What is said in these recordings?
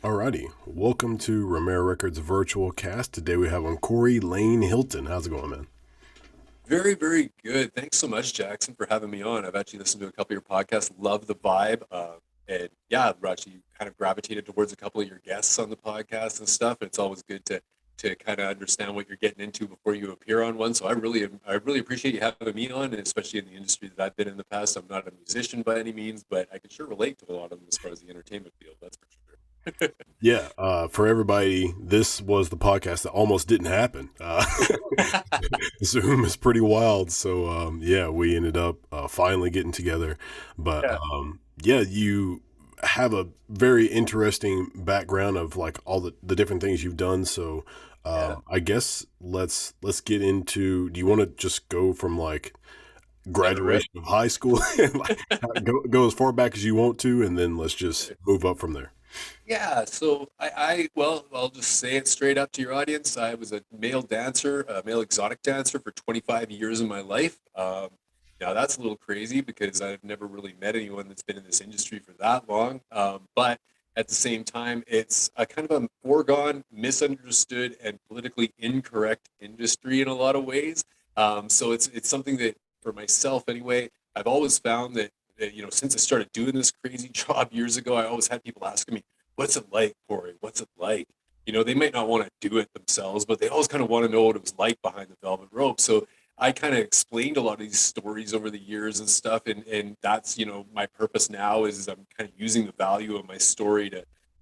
Alrighty, welcome to Romera Records virtual cast. Today we have on Corey Lane Hilton. How's it going, man? Very, very good. Thanks so much, Jackson, for having me on. I've actually listened to a couple of your podcasts, love the vibe. And yeah, I've actually kind of gravitated towards a couple of your guests on the podcast and stuff. And it's always good to kind of understand what you're getting into before you appear on one. So I really appreciate you having me on, and especially in the industry that I've been in the past. I'm not a musician by any means, but I can sure relate to a lot of them as far as the entertainment field. That's for sure. Yeah, for everybody, this was the podcast that almost didn't happen. Zoom is pretty wild, so yeah, we ended up finally getting together. But Yeah. yeah, you have a very interesting background of like all the different things you've done. So Yeah. I guess let's get into. Do you want to just go from like Down the road. graduation of high school, and like, go as far back as you want to, and then let's just move up from there. Yeah, so well, I'll just say it straight up to your audience. I was a male dancer, a male exotic dancer for 25 years of my life. Now that's a little crazy because I've never really met anyone that's been in this industry for that long. But at the same time, it's a kind of a foregone, misunderstood, and politically incorrect industry in a lot of ways. So it's something that, for myself anyway, I've always found that since I started doing this crazy job years ago, I always had people asking me, what's it like, Corey? What's it like? They might not want to do it themselves, but they always kind of want to know what it was like behind the velvet rope. So I kind of explained a lot of these stories over the years and stuff, and that's my purpose now is I'm kind of using the value of my story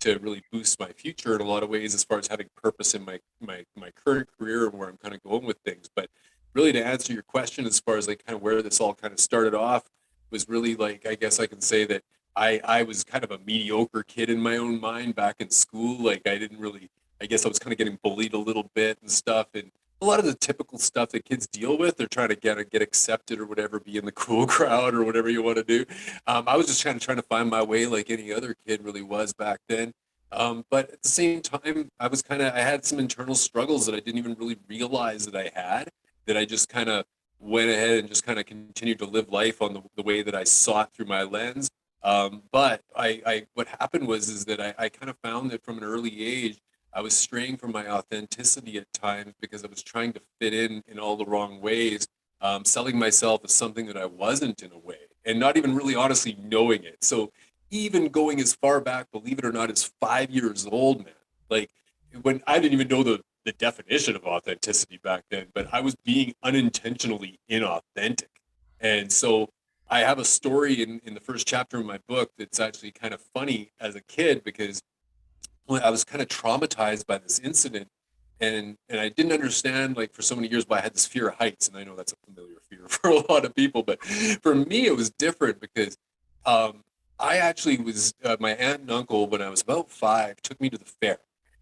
to really boost my future in a lot of ways as far as having purpose in my current career and where I'm kind of going with things. But really, to answer your question, as far as like kind of where this all kind of started off, was really like, I guess I can say that I was kind of a mediocre kid in my own mind back in school. Like I didn't really, I guess I was kind of getting bullied a little bit and stuff, and a lot of the typical stuff that kids deal with. They're trying to get accepted or whatever, be in the cool crowd or whatever you want to do. I was just kind of trying to find my way like any other kid really was back then. But at the same time, I had some internal struggles that I didn't even really realize that I had, that I just kind of went ahead and just kind of continued to live life on the way that I saw it through my lens. But what happened was is that I kind of found that from an early age, I was straying from my authenticity at times because I was trying to fit in all the wrong ways, selling myself as something that I wasn't in a way, and not even really honestly knowing it. So even going as far back, believe it or not, as 5 years old, man. Like when I didn't even know the definition of authenticity back then, but I was being unintentionally inauthentic. And so I have a story in the first chapter of my book that's actually kind of funny as a kid because I was kind of traumatized by this incident, and I didn't understand like for so many years why I had this fear of heights, and I know that's a familiar fear for a lot of people, but for me it was different because um, I actually was my aunt and uncle when I was about five took me to the fair,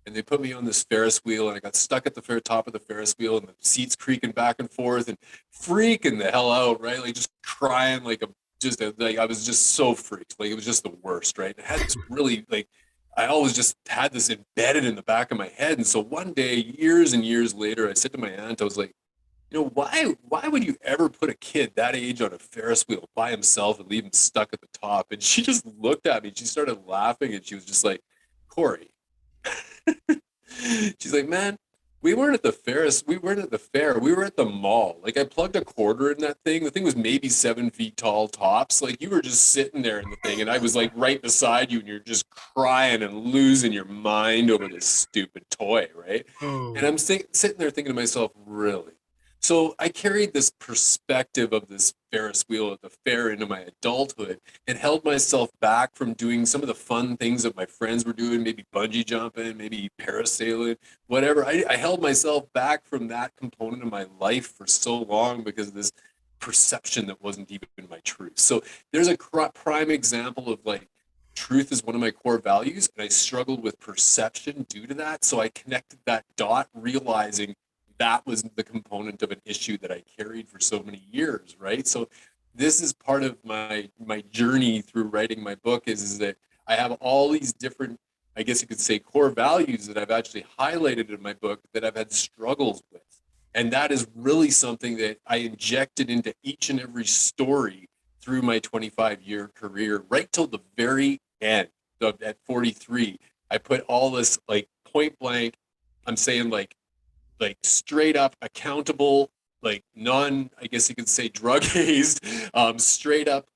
and they put me on this Ferris wheel, and I got stuck at the fair top of the Ferris wheel, and the seats creaking back and forth, and freaking the hell out, right? Like just crying like I was just so freaked, like it was just the worst, right? And I had this really like I always just had this embedded in the back of my head. And so one day, years and years later, I said to my aunt, I was like, why would you ever put a kid that age on a Ferris wheel by himself and leave him stuck at the top? And she just looked at me, she started laughing, and she was just like, Corey, she's like, man, we weren't at the fair. We were at the mall. Like I plugged a quarter in that thing. The thing was maybe 7 feet tall tops. Like you were just sitting there in the thing, and I was like right beside you, and you're just crying and losing your mind over this stupid toy, right? And Oh, I'm sitting there thinking to myself, really? So I carried this perspective of this Ferris wheel at the fair into my adulthood and held myself back from doing some of the fun things that my friends were doing, maybe bungee jumping, maybe parasailing, whatever. I held myself back from that component of my life for so long because of this perception that wasn't even my truth. So there's a prime example of like truth is one of my core values, and I struggled with perception due to that. So I connected that dot, realizing that was the component of an issue that I carried for so many years, right? So this is part of my journey through writing my book is that I have all these different, I guess you could say, core values that I've actually highlighted in my book that I've had struggles with. And that is really something that I injected into each and every story through my 25-year career, right till the very end at 43. I put all this like point blank. I'm saying like straight up accountable, like non, I guess you could say drug hazed, straight up,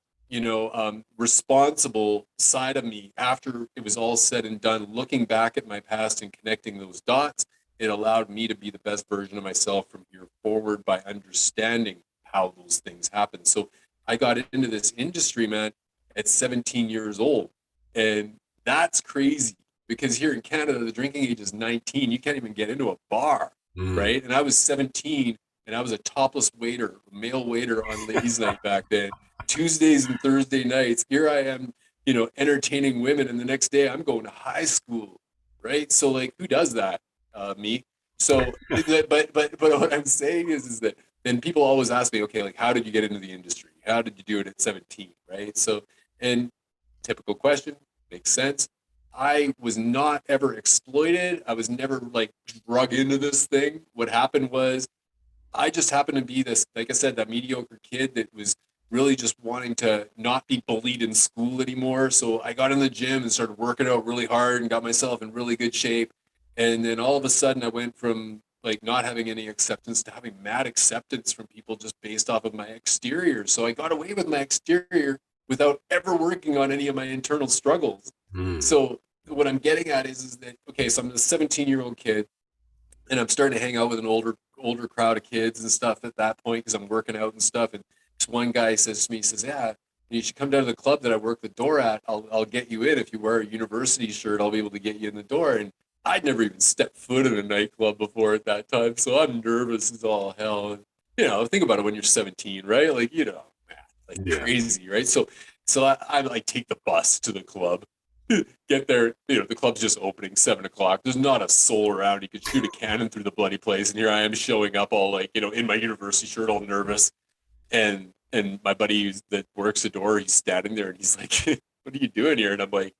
responsible side of me after it was all said and done, looking back at my past and connecting those dots. It allowed me to be the best version of myself from here forward by understanding how those things happen. So I got into this industry, man, at 17 years old. And that's crazy because here in Canada, the drinking age is 19. You can't even get into a bar, Mm. right? And I was 17 and I was a topless waiter, male waiter on ladies' night back then. Tuesdays and Thursday nights, here I am, entertaining women, and the next day I'm going to high school, right? So like, who does that? Me. So, but what I'm saying is that then people always ask me, okay, like, how did you get into the industry? How did you do it at 17, right? So, and typical question, makes sense. I was not ever exploited. I was never like drug into this thing. What happened was I just happened to be this, like I said, that mediocre kid that was really just wanting to not be bullied in school anymore. So I got in the gym and started working out really hard and got myself in really good shape. And then all of a sudden I went from like not having any acceptance to having mad acceptance from people just based off of my exterior. So I got away with my exterior without ever working on any of my internal struggles. Mm. So what I'm getting at is that okay, so I'm a 17-year-old kid and I'm starting to hang out with an older crowd of kids and stuff at that point because I'm working out and stuff. And this one guy says to me, he says, "Yeah, you should come down to the club that I work the door at. I'll get you in if you wear a university shirt. I'll be able to get you in the door." And I'd never even stepped foot in a nightclub before at that time, so I'm nervous as all hell. And think about it when you're 17, right? Like man, like Yeah. crazy, right? So I like take the bus to the club get there, the club's just opening 7 o'clock. There's not a soul around. You could shoot a cannon through the bloody place. And here I am showing up all like, in my university shirt, all nervous. And my buddy that works the door, he's standing there and he's like, "What are you doing here?" And I'm like,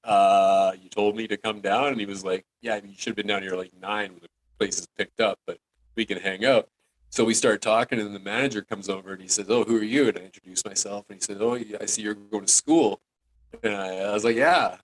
you told me to come down. And he was like, "Yeah, you should have been down here like 9 when the place is picked up, but we can hang out." So we start talking, and then the manager comes over and he says, "Oh, who are you?" And I introduce myself, and he says, "Oh, yeah, I see you're going to school." And I was like, "Yeah,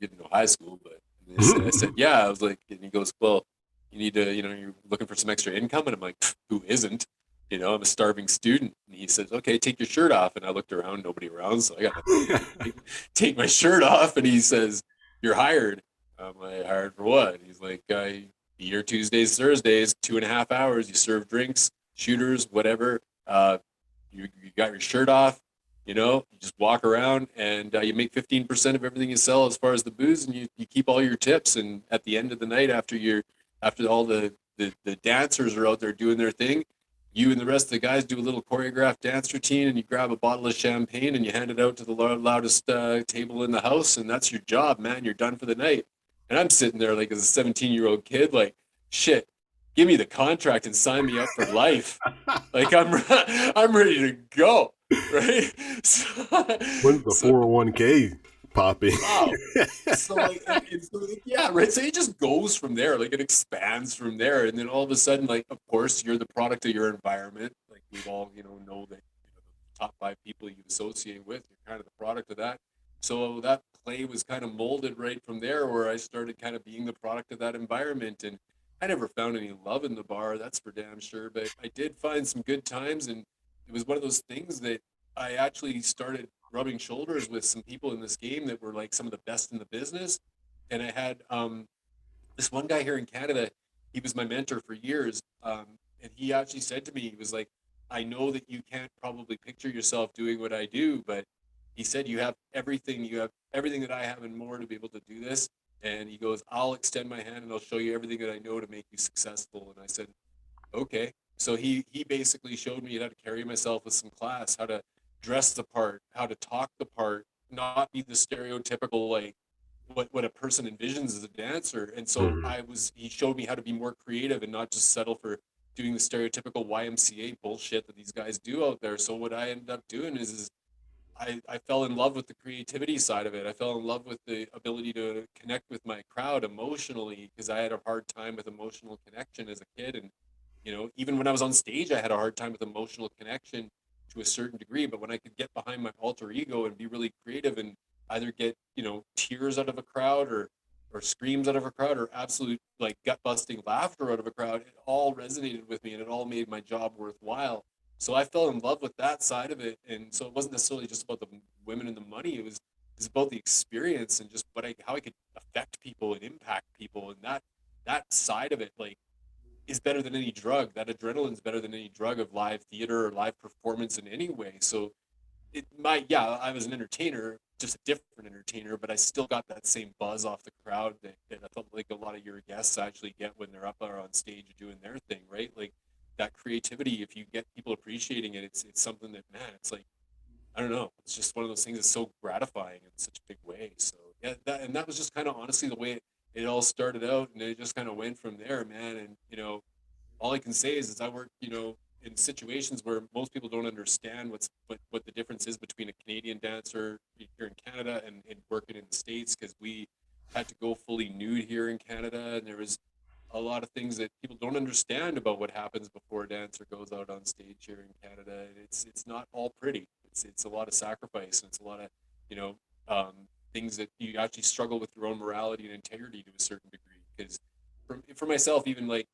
didn't know high school, but." And I said, "Yeah." I was like, and he goes, "Well, you need to, you're looking for some extra income." And I'm like, "Who isn't? I'm a starving student." And he says, "Okay, take your shirt off." And I looked around, nobody around, so I got nothing to do. Take my shirt off, and he says, "You're hired." I'm like, "Hired for what?" And he's like, "Be here Tuesdays, Thursdays, 2.5 hours. You serve drinks, shooters, whatever. You got your shirt off. You just walk around and you make 15% of everything you sell as far as the booze, and you keep all your tips. And at the end of the night, after all the dancers are out there doing their thing, you and the rest of the guys do a little choreographed dance routine, and you grab a bottle of champagne and you hand it out to the loudest table in the house, and that's your job, man. You're done for the night." And I'm sitting there like as a 17-year-old kid, like, shit, give me the contract and sign me up for life. Like I'm ready to go, right? So, When's the so 401k popping? wow. So like, yeah, right. So it just goes from there. Like it expands from there, and then all of a sudden, like, of course, you're the product of your environment. Like we've all, know that the top 5 people you associate with, you're kind of the product of that. So that play was kind of molded right from there, where I started kind of being the product of that environment, and I never found any love in the bar, that's for damn sure. But I did find some good times, and it was one of those things that I actually started rubbing shoulders with some people in this game that were like some of the best in the business. And I had this one guy here in Canada. He was my mentor for years, and he actually said to me, he was like, "I know that you can't probably picture yourself doing what I do, but," he said, "you have everything. You have everything that I have and more to be able to do this." And he goes, "I'll extend my hand and I'll show you everything that I know to make you successful." And I said, "Okay." So he basically showed me how to carry myself with some class, how to dress the part, how to talk the part, not be the stereotypical like what a person envisions as a dancer. And so Mhm. he showed me how to be more creative and not just settle for doing the stereotypical YMCA bullshit that these guys do out there. So what I ended up doing is I fell in love with the creativity side of it. I fell in love with the ability to connect with my crowd emotionally because I had a hard time with emotional connection as a kid. And, even when I was on stage, I had a hard time with emotional connection to a certain degree. But when I could get behind my alter ego and be really creative and either get, tears out of a crowd or screams out of a crowd or absolute like gut busting laughter out of a crowd, it all resonated with me and it all made my job worthwhile. So I fell in love with that side of it. And so it wasn't necessarily just about the women and the money. It was about the experience and just how I could affect people and impact people. And that side of it, like, is better than any drug. That adrenaline's better than any drug of live theater or live performance in any way. So I was an entertainer, just a different entertainer, but I still got that same buzz off the crowd that I felt like a lot of your guests actually get when they're up there on stage doing their thing, right? Like that creativity, if you get people appreciating it, it's something that, man, it's like, I don't know, it's just one of those things that's so gratifying in such a big way. So yeah, that was just kind of honestly the way it all started out, and it just kind of went from there, man. And all I can say is I work, in situations where most people don't understand what the difference is between a Canadian dancer here in Canada and working in the States, because we had to go fully nude here in Canada, and there was a lot of things that people don't understand about what happens before a dancer goes out on stage here in Canada. And it's not all pretty. It's a lot of sacrifice, and it's a lot of you know um, things that you actually struggle with your own morality and integrity to a certain degree. Because for myself, even like,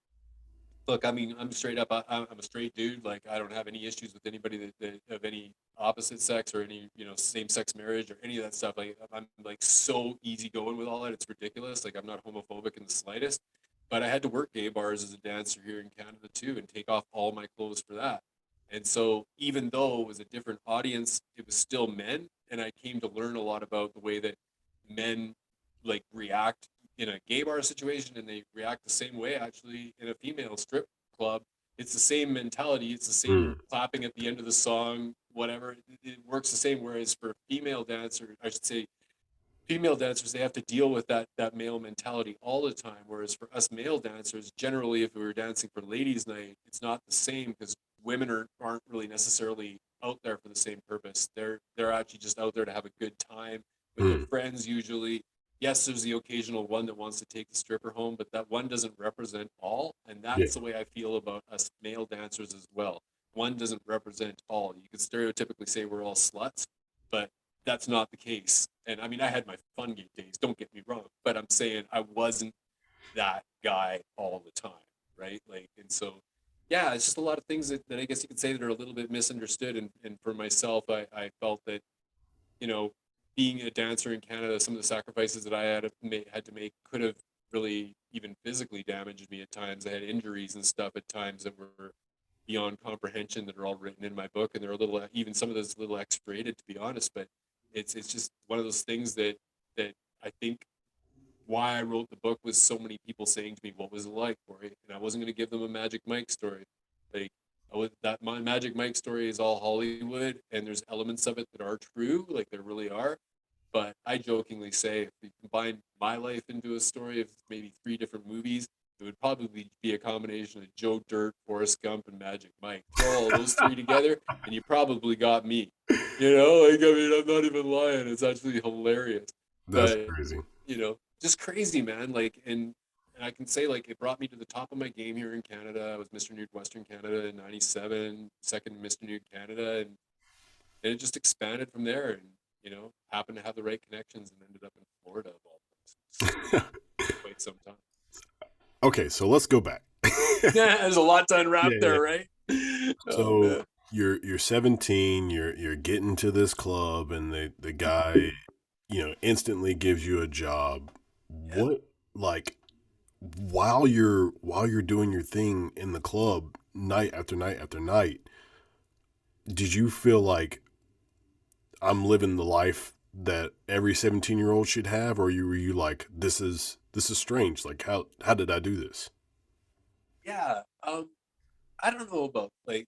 look, I mean, I'm straight up. I'm a straight dude. Like, I don't have any issues with anybody that of any opposite sex or any same sex marriage or any of that stuff. Like, I'm like so easygoing with all that. It's ridiculous. Like, I'm not homophobic in the slightest. But I had to work gay bars as a dancer here in Canada too, and take off all my clothes for that. And so, even though it was a different audience, it was still men, and I came to learn a lot about the way that men like react in a gay bar situation, and they react the same way actually in a female strip club. It's the same mentality, it's the same Mm. clapping at the end of the song, whatever. It works the same. Whereas for female dancers, I should say, female dancers, they have to deal with that male mentality all the time. Whereas for us male dancers, generally, if we were dancing for ladies' night, it's not the same, because women aren't really necessarily out there for the same purpose. They're actually just out there to have a good time with their Mm. friends usually. Yes, there's the occasional one that wants to take the stripper home, but that one doesn't represent all. And Yeah. that's the way I feel about us male dancers as well. One doesn't represent all. You could stereotypically say we're all sluts, but that's not the case. And I mean, I had my fun gay days, don't get me wrong, but I'm saying I wasn't that guy all the time, right? Like, and so, yeah, it's just a lot of things that I guess you could say that are a little bit misunderstood. And for myself, I felt that, you know, being a dancer in Canada, some of the sacrifices that I had to make could have really even physically damaged me at times. I had injuries and stuff at times that were beyond comprehension, that are all written in my book, and they're a little, even some of those, a little X-rated, to be honest. But it's just one of those things that I think why I wrote the book was so many people saying to me, "What was it like for you?" And I wasn't going to give them a Magic Mike story. Like, that my Magic Mike story is all Hollywood, and there's elements of it that are true, like there really are. But I jokingly say, if we combine my life into a story of maybe three different movies, it would probably be a combination of Joe Dirt, Forrest Gump, and Magic Mike. Throw all those three together, and you probably got me. Like, I mean, I'm not even lying. It's actually hilarious. That's But, crazy. just crazy, man. Like, and I can say, like, it brought me to the top of my game here in Canada. I was Mr. Nude Western Canada in '97, second Mr. Nude Canada, and it just expanded from there. And happened to have the right connections and ended up in Florida of all places. So quite some time. Okay, so let's go back. Yeah, there's a lot to unwrap Yeah, yeah. there, right? Oh So man. you're 17, you're getting to this club, and the guy, instantly gives you a job. Yeah. What, like, while you're doing your thing in the club night after night after night, did you feel like I'm living the life that every 17-year-old should have, or were you like, this is strange? Like, how did I do this? Yeah. I don't know about, like,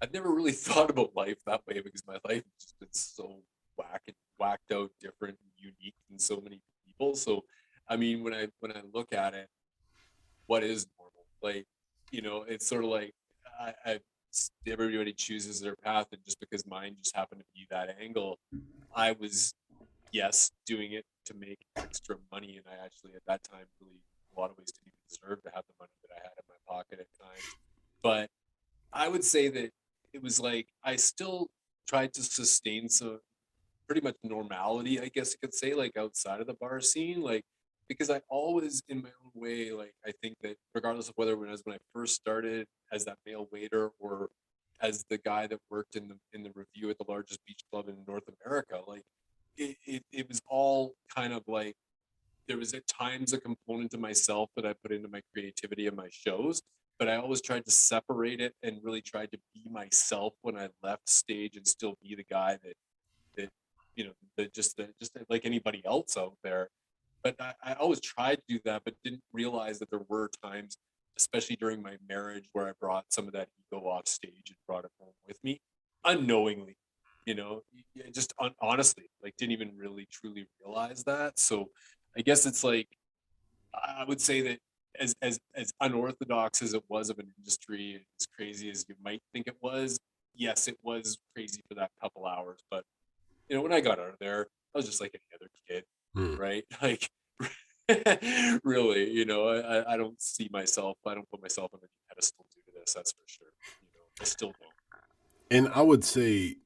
I've never really thought about life that way, because my life has just been so whacked out, different, and unique than so many people. So, I mean, when I look at it, what is normal? Like, it's sort of like, I everybody chooses their path, and just because mine just happened to be that angle, I was, yes, doing it to make extra money, and I actually at that time really, in a lot of ways, didn't even deserve to have the money that I had in my pocket at times. But I would say that it was like I still tried to sustain some pretty much normality, I guess you could say, like outside of the bar scene. Like, because I always, in my own way, like I think that regardless of whether when I first started as that male waiter or as the guy that worked in the review at the largest beach club in North America, like it was all kind of like there was at times a component of myself that I put into my creativity and my shows, but I always tried to separate it and really tried to be myself when I left stage and still be the guy that that like anybody else out there. But I always tried to do that, but didn't realize that there were times, especially during my marriage, where I brought some of that ego off stage and brought it home with me unknowingly. Just honestly, like didn't even really truly realize that. So I guess it's like I would say that as unorthodox as it was of an industry, as crazy as you might think it was, yes, it was crazy for that couple hours. But when I got out of there, I was just like any other kid, Hmm. right? Like, really, I don't see myself, I don't put myself on any pedestal due to this, that's for sure. I still don't. And I would say,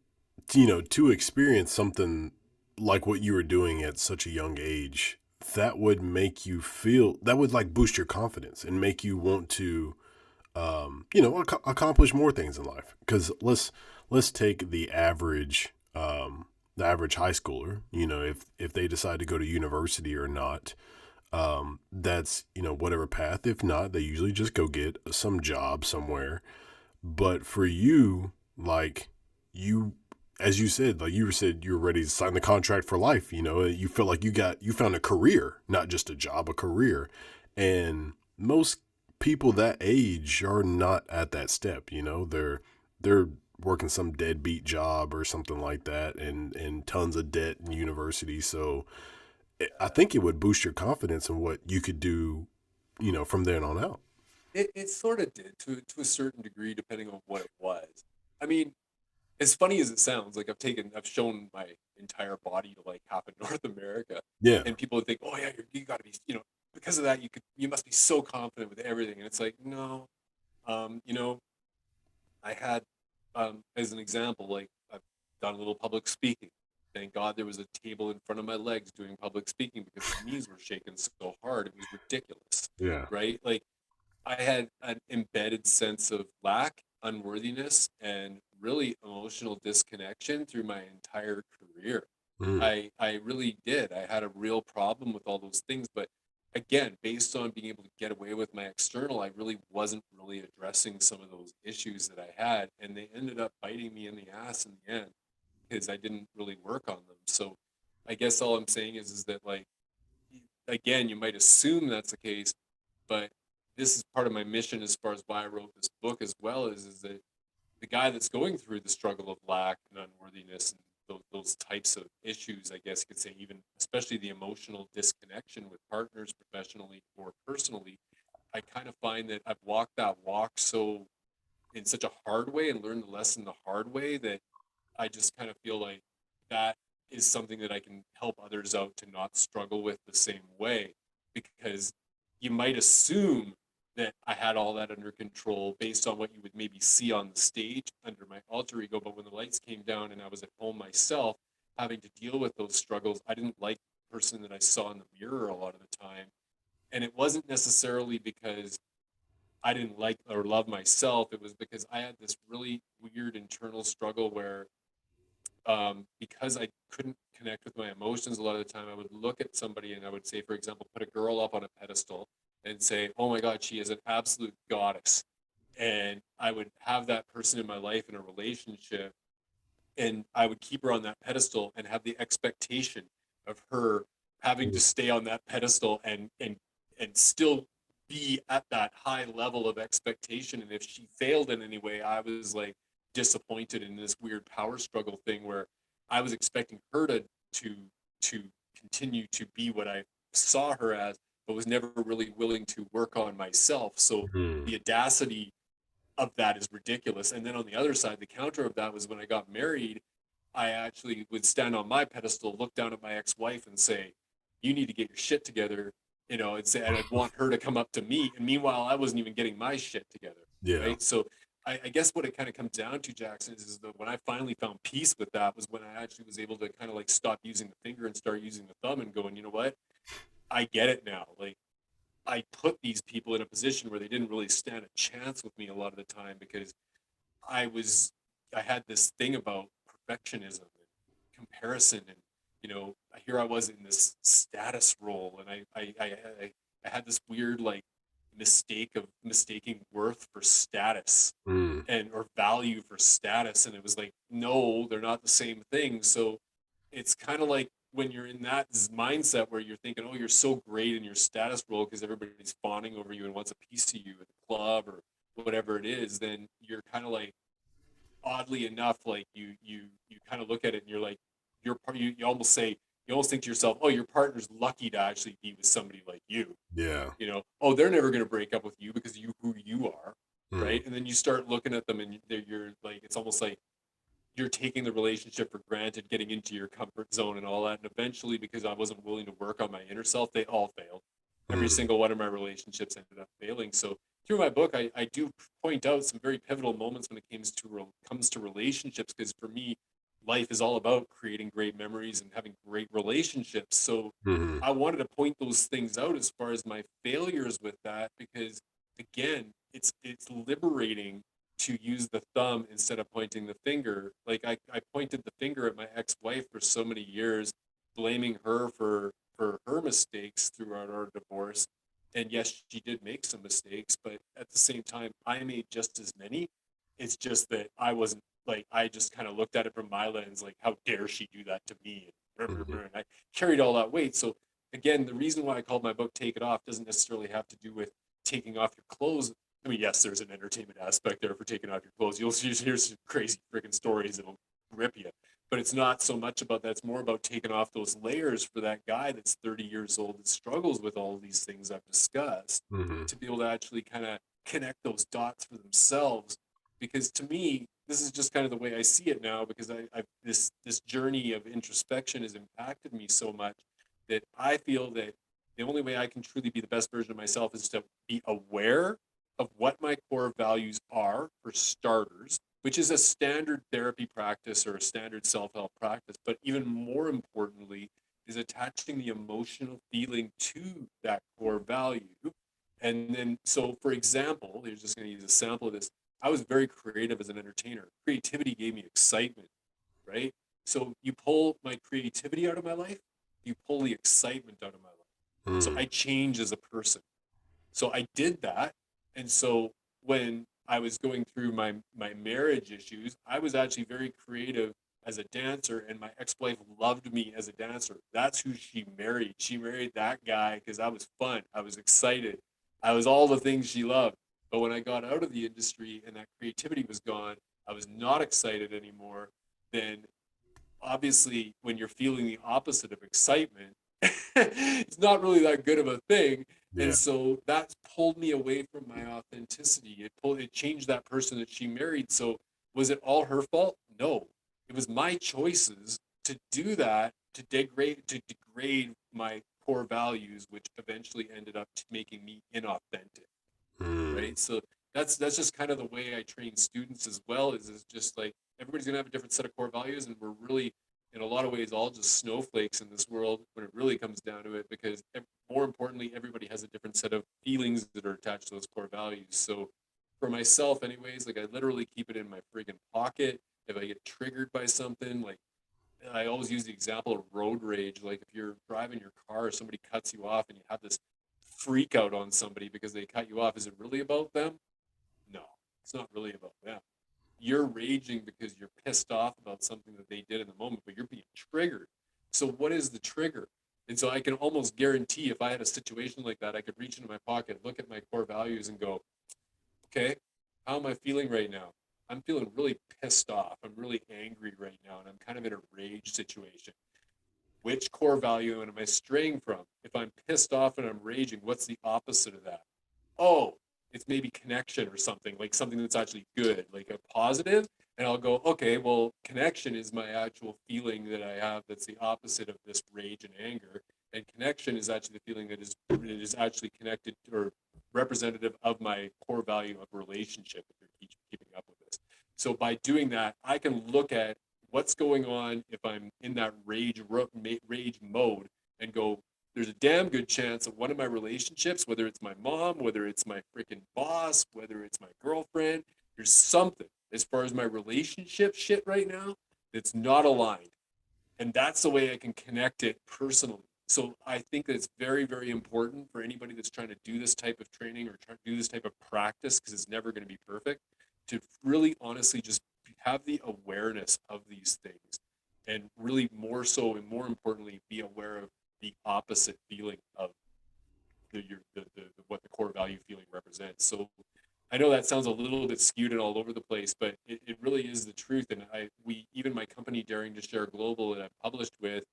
to experience something like what you were doing at such a young age, that would make you feel, that would like boost your confidence and make you want to, accomplish more things in life. Because let's take the average high schooler. If they decide to go to university or not, that's whatever path. If not, they usually just go get some job somewhere. But for you, like you, as you said, like you said, you were ready to sign the contract for life. You felt like you found a career, not just a job, a career. And most people that age are not at that step. They're working some deadbeat job or something like that, and tons of debt in university. So I think it would boost your confidence in what you could do, from then on out. It sort of did to a certain degree, depending on what it was. I mean, as funny as it sounds, like I've shown my entire body to like half of North America, Yeah. and people would think, oh yeah, you got to be, because of that, you must be so confident with everything, and it's like, no, um, you know, I had, as an example, like I've done a little public speaking. Thank God there was a table in front of my legs doing public speaking because my knees were shaking so hard it was ridiculous, Yeah. right? Like I had an embedded sense of lack, unworthiness, and really emotional disconnection through my entire career. Mm. I really did. I had a real problem with all those things, but again, based on being able to get away with my external, I really wasn't really addressing some of those issues that I had, and they ended up biting me in the ass in the end because I didn't really work on them. So I guess all I'm saying is that like again, you might assume that's the case, but this is part of my mission as far as why I wrote this book as well is that the guy that's going through the struggle of lack and unworthiness and those types of issues, I guess you could say, even especially the emotional disconnection with partners professionally or personally, I kind of find that I've walked that walk so in such a hard way and learned the lesson the hard way that I just kind of feel like that is something that I can help others out to not struggle with the same way because you might assume that I had all that under control based on what you would maybe see on the stage under my alter ego. But when the lights came down and I was at home myself, having to deal with those struggles, I didn't like the person that I saw in the mirror a lot of the time. And it wasn't necessarily because I didn't like or love myself. It was because I had this really weird internal struggle where because I couldn't connect with my emotions a lot of the time, I would look at somebody and I would say, for example, put a girl up on a pedestal and say, oh my God, she is an absolute goddess. And I would have that person in my life in a relationship and I would keep her on that pedestal and have the expectation of her having to Mm. stay on that pedestal and still be at that high level of expectation. And if she failed in any way, I was like disappointed in this weird power struggle thing where I was expecting her to to continue to be what I saw her as, but was never really willing to work on myself. So Mm. the audacity of that is ridiculous. And then on the other side, the counter of that was when I got married, I actually would stand on my pedestal, look down at my ex-wife and say, you need to get your shit together, and I'd want her to come up to me. And meanwhile, I wasn't even getting my shit together. Yeah. Right. So I guess what it kind of comes down to, Jackson, is that when I finally found peace with that was when I actually was able to kind of like stop using the finger and start using the thumb and going, you know what? I get it now. Like, I put these people in a position where they didn't really stand a chance with me a lot of the time because I was I had this thing about perfectionism and comparison, and here I was in this status role, and I had this weird like mistake of mistaking worth for status Mm, and or value for status, and it was like, no, they're not the same thing. So it's kind of like when you're in that mindset where you're thinking, oh, you're so great in your status role because everybody's fawning over you and wants a piece of you at the club or whatever it is, then you're kind of like, oddly enough, like you kind of look at it and you're like, you almost say, you almost think to yourself, oh, your partner's lucky to actually be with somebody like you. yeah. Oh, they're never going to break up with you because you who you are, Mm, right? And then you start looking at them and you're like, it's almost like you're taking the relationship for granted, getting into your comfort zone and all that. And eventually, because I wasn't willing to work on my inner self, they all failed. Every mm, single one of my relationships ended up failing. So through my book, I do point out some very pivotal moments when it comes to relationships, because for me, life is all about creating great memories and having great relationships. So mm, I wanted to point those things out as far as my failures with that, because again, it's liberating to use the thumb instead of pointing the finger. Like I pointed the finger at my ex-wife for so many years, blaming her for her mistakes throughout our divorce. And yes, she did make some mistakes, but at the same time, I made just as many. It's just that I wasn't like, I just kind of looked at it from my lens, like, how dare she do that to me? mm, And I carried all that weight. So again, the reason why I called my book Take It Off doesn't necessarily have to do with taking off your clothes. I mean, yes, there's an entertainment aspect there for taking off your clothes. You'll hear some crazy freaking stories that'll rip you. But it's not so much about that. It's more about taking off those layers for that guy that's 30 years old that struggles with all of these things I've discussed, mm, to be able to actually kind of connect those dots for themselves. Because to me, this is just kind of the way I see it now, because this journey of introspection has impacted me so much that I feel that the only way I can truly be the best version of myself is to be aware of what my core values are, for starters, which is a standard therapy practice or a standard self-help practice. But even more importantly, is attaching the emotional feeling to that core value. And then, so for example, here's just going to use a sample of this. I was very creative as an entertainer. Creativity gave me excitement, right? So you pull my creativity out of my life, you pull the excitement out of my life. So mm, I change as a person. So I did that. And so when I was going through my marriage issues, I was actually very creative as a dancer, and my ex-wife loved me as a dancer. That's who she married. She married that guy because I was fun. I was excited. I was all the things she loved. But when I got out of the industry and that creativity was gone, I was not excited anymore. Then obviously when you're feeling the opposite of excitement, it's not really that good of a thing. And yeah. so that's pulled me away from my authenticity. It changed that person that she married. So was it all her fault? No. It was my choices to do that, to degrade my core values, which eventually ended up making me inauthentic, Mm, right? So that's just kind of the way I train students as well. Is just like, everybody's gonna have a different set of core values, and we're really, in a lot of ways, all just snowflakes in this world when it really comes down to it. Because more importantly, everybody has a different set of feelings that are attached to those core values. So for myself, anyways, like I literally keep it in my friggin' pocket. If I get triggered by something, like I always use the example of road rage. Like if you're driving your car, somebody cuts you off, and you have this freak out on somebody because they cut you off. Is it really about them? No, it's not really about them. You're raging because you're pissed off about something that they did in the moment, but you're being triggered. So what is the trigger? And so I can almost guarantee, if I had a situation like that, I could reach into my pocket, look at my core values and go, okay, how am I feeling right now? I'm feeling really pissed off. I'm really angry right now, and I'm kind of in a rage situation. Which core value am I straying from? If I'm pissed off and I'm raging, what's the opposite of that? Oh, it's maybe connection or something, like something that's actually good, like a positive. And I'll go, okay, well, connection is my actual feeling that I have that's the opposite of this rage and anger. And connection is actually the feeling that is actually connected or representative of my core value of relationship, if you're keeping up with this. So by doing that, I can look at, what's going on if I'm in that rage mode, and go, there's a damn good chance that one of my relationships, whether it's my mom, whether it's my freaking boss, whether it's my girlfriend, there's something as far as my relationship shit right now that's not aligned. And that's the way I can connect it personally. So I think that it's very, very important for anybody that's trying to do this type of training or try to do this type of practice, because it's never going to be perfect, to really honestly just have the awareness of these things, and really more so and more importantly be aware of the opposite feeling of the what the core value feeling represents. So I know that sounds a little bit skewed and all over the place, but it really is the truth. And we, even my company, Daring to Share Global, that I've published with,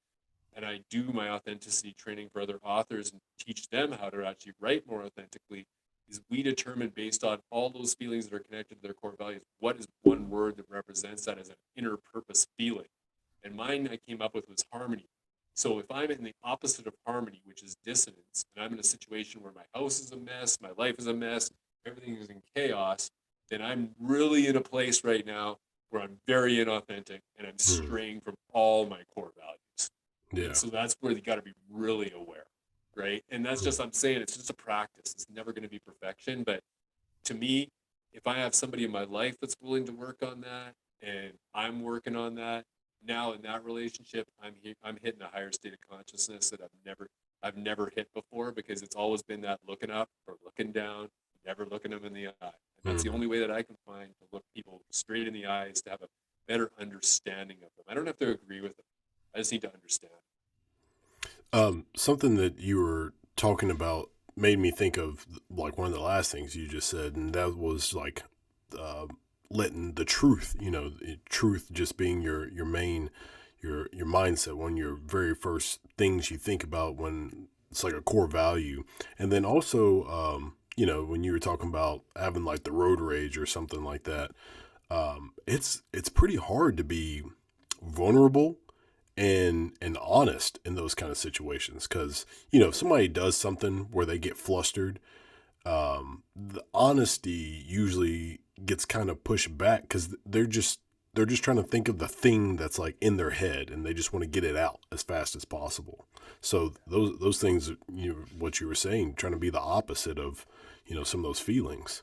and I do my authenticity training for other authors and teach them how to actually write more authentically, is we determine based on all those feelings that are connected to their core values, what is one word that represents that as an inner purpose feeling. And mine I came up with was harmony. So if I'm in the opposite of harmony, which is dissonance, and I'm in a situation where my house is a mess, my life is a mess, everything is in chaos, then I'm really in a place right now where I'm very inauthentic and I'm Hmm. straying from all my core values. And Yeah. so that's where you got to be really aware, right? And that's Hmm. just, I'm saying it's just a practice. It's never going to be perfection. But to me, if I have somebody in my life that's willing to work on that and I'm working on that, now in that relationship, I'm hitting a higher state of consciousness that I've never hit before, because it's always been that looking up or looking down, never looking them in the eye. And that's the Hmm. only way that I can find to look people straight in the eyes, to have a better understanding of them. I don't have to agree with them. I just need to understand. Something that you were talking about made me think of like one of the last things you just said, and that was like uh, letting the truth, truth just being your main your mindset, one of your very first things you think about when it's like a core value, and then also when you were talking about having like the road rage or something like that, it's pretty hard to be vulnerable and honest in those kind of situations, because if somebody does something where they get flustered, the honesty usually gets kind of pushed back because they're just trying to think of the thing that's like in their head, and they just want to get it out as fast as possible. So those things, what you were saying, trying to be the opposite of some of those feelings.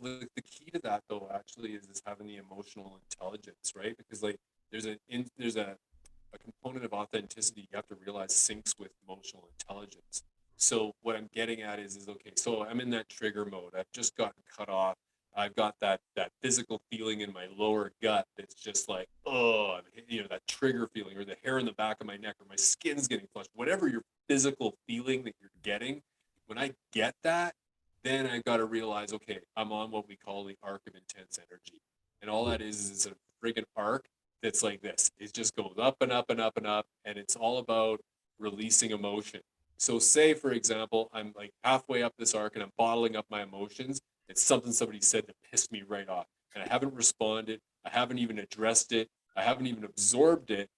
Well, the key to that though actually is having the emotional intelligence, right? Because like there's a component of authenticity you have to realize syncs with emotional intelligence. So what I'm getting at is okay, so I'm in that trigger mode. I've just gotten cut off. I've got that physical feeling in my lower gut that's just like, oh, that trigger feeling, or the hair in the back of my neck, or my skin's getting flushed. Whatever your physical feeling that you're getting, when I get that, then I've got to realize, okay, I'm on what we call the arc of intense energy. And all that is it's a friggin' arc that's like this. It just goes up and up and up and up, and it's all about releasing emotion. So, say for example, I'm like halfway up this arc and I'm bottling up my emotions. It's something somebody said that pissed me right off, and I haven't responded. I haven't even addressed it. I haven't even absorbed it.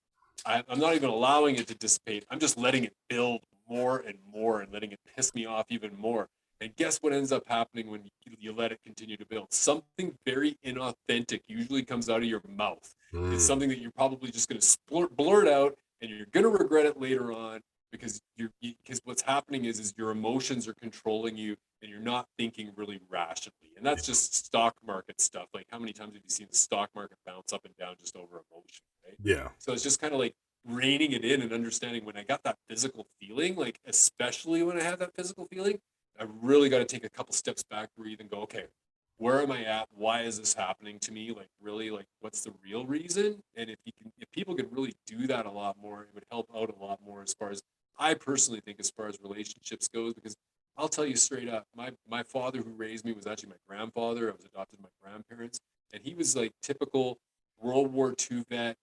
I'm not even allowing it to dissipate. I'm just letting it build more and more and letting it piss me off even more. And guess what ends up happening when you let it continue to build? Something very inauthentic usually comes out of your mouth. It's Mm, something that you're probably just going to blurt out, and you're going to regret it later on, because because what's happening is your emotions are controlling you, and you're not thinking really rationally. And that's just stock market stuff. Like, how many times have you seen the stock market bounce up and down just over emotion, right? yeah. So it's just kind of like reining it in and understanding when I got that physical feeling, like especially when I have that physical feeling, I really got to take a couple steps back, breathe, and go, okay, where am I at? Why is this happening to me? Like, really, like, what's the real reason? And if people could really do that a lot more, it would help out a lot more as far as I personally think, as far as relationships goes, because I'll tell you straight up, my father who raised me was actually my grandfather. I was adopted by my grandparents, and he was like typical World War II vet.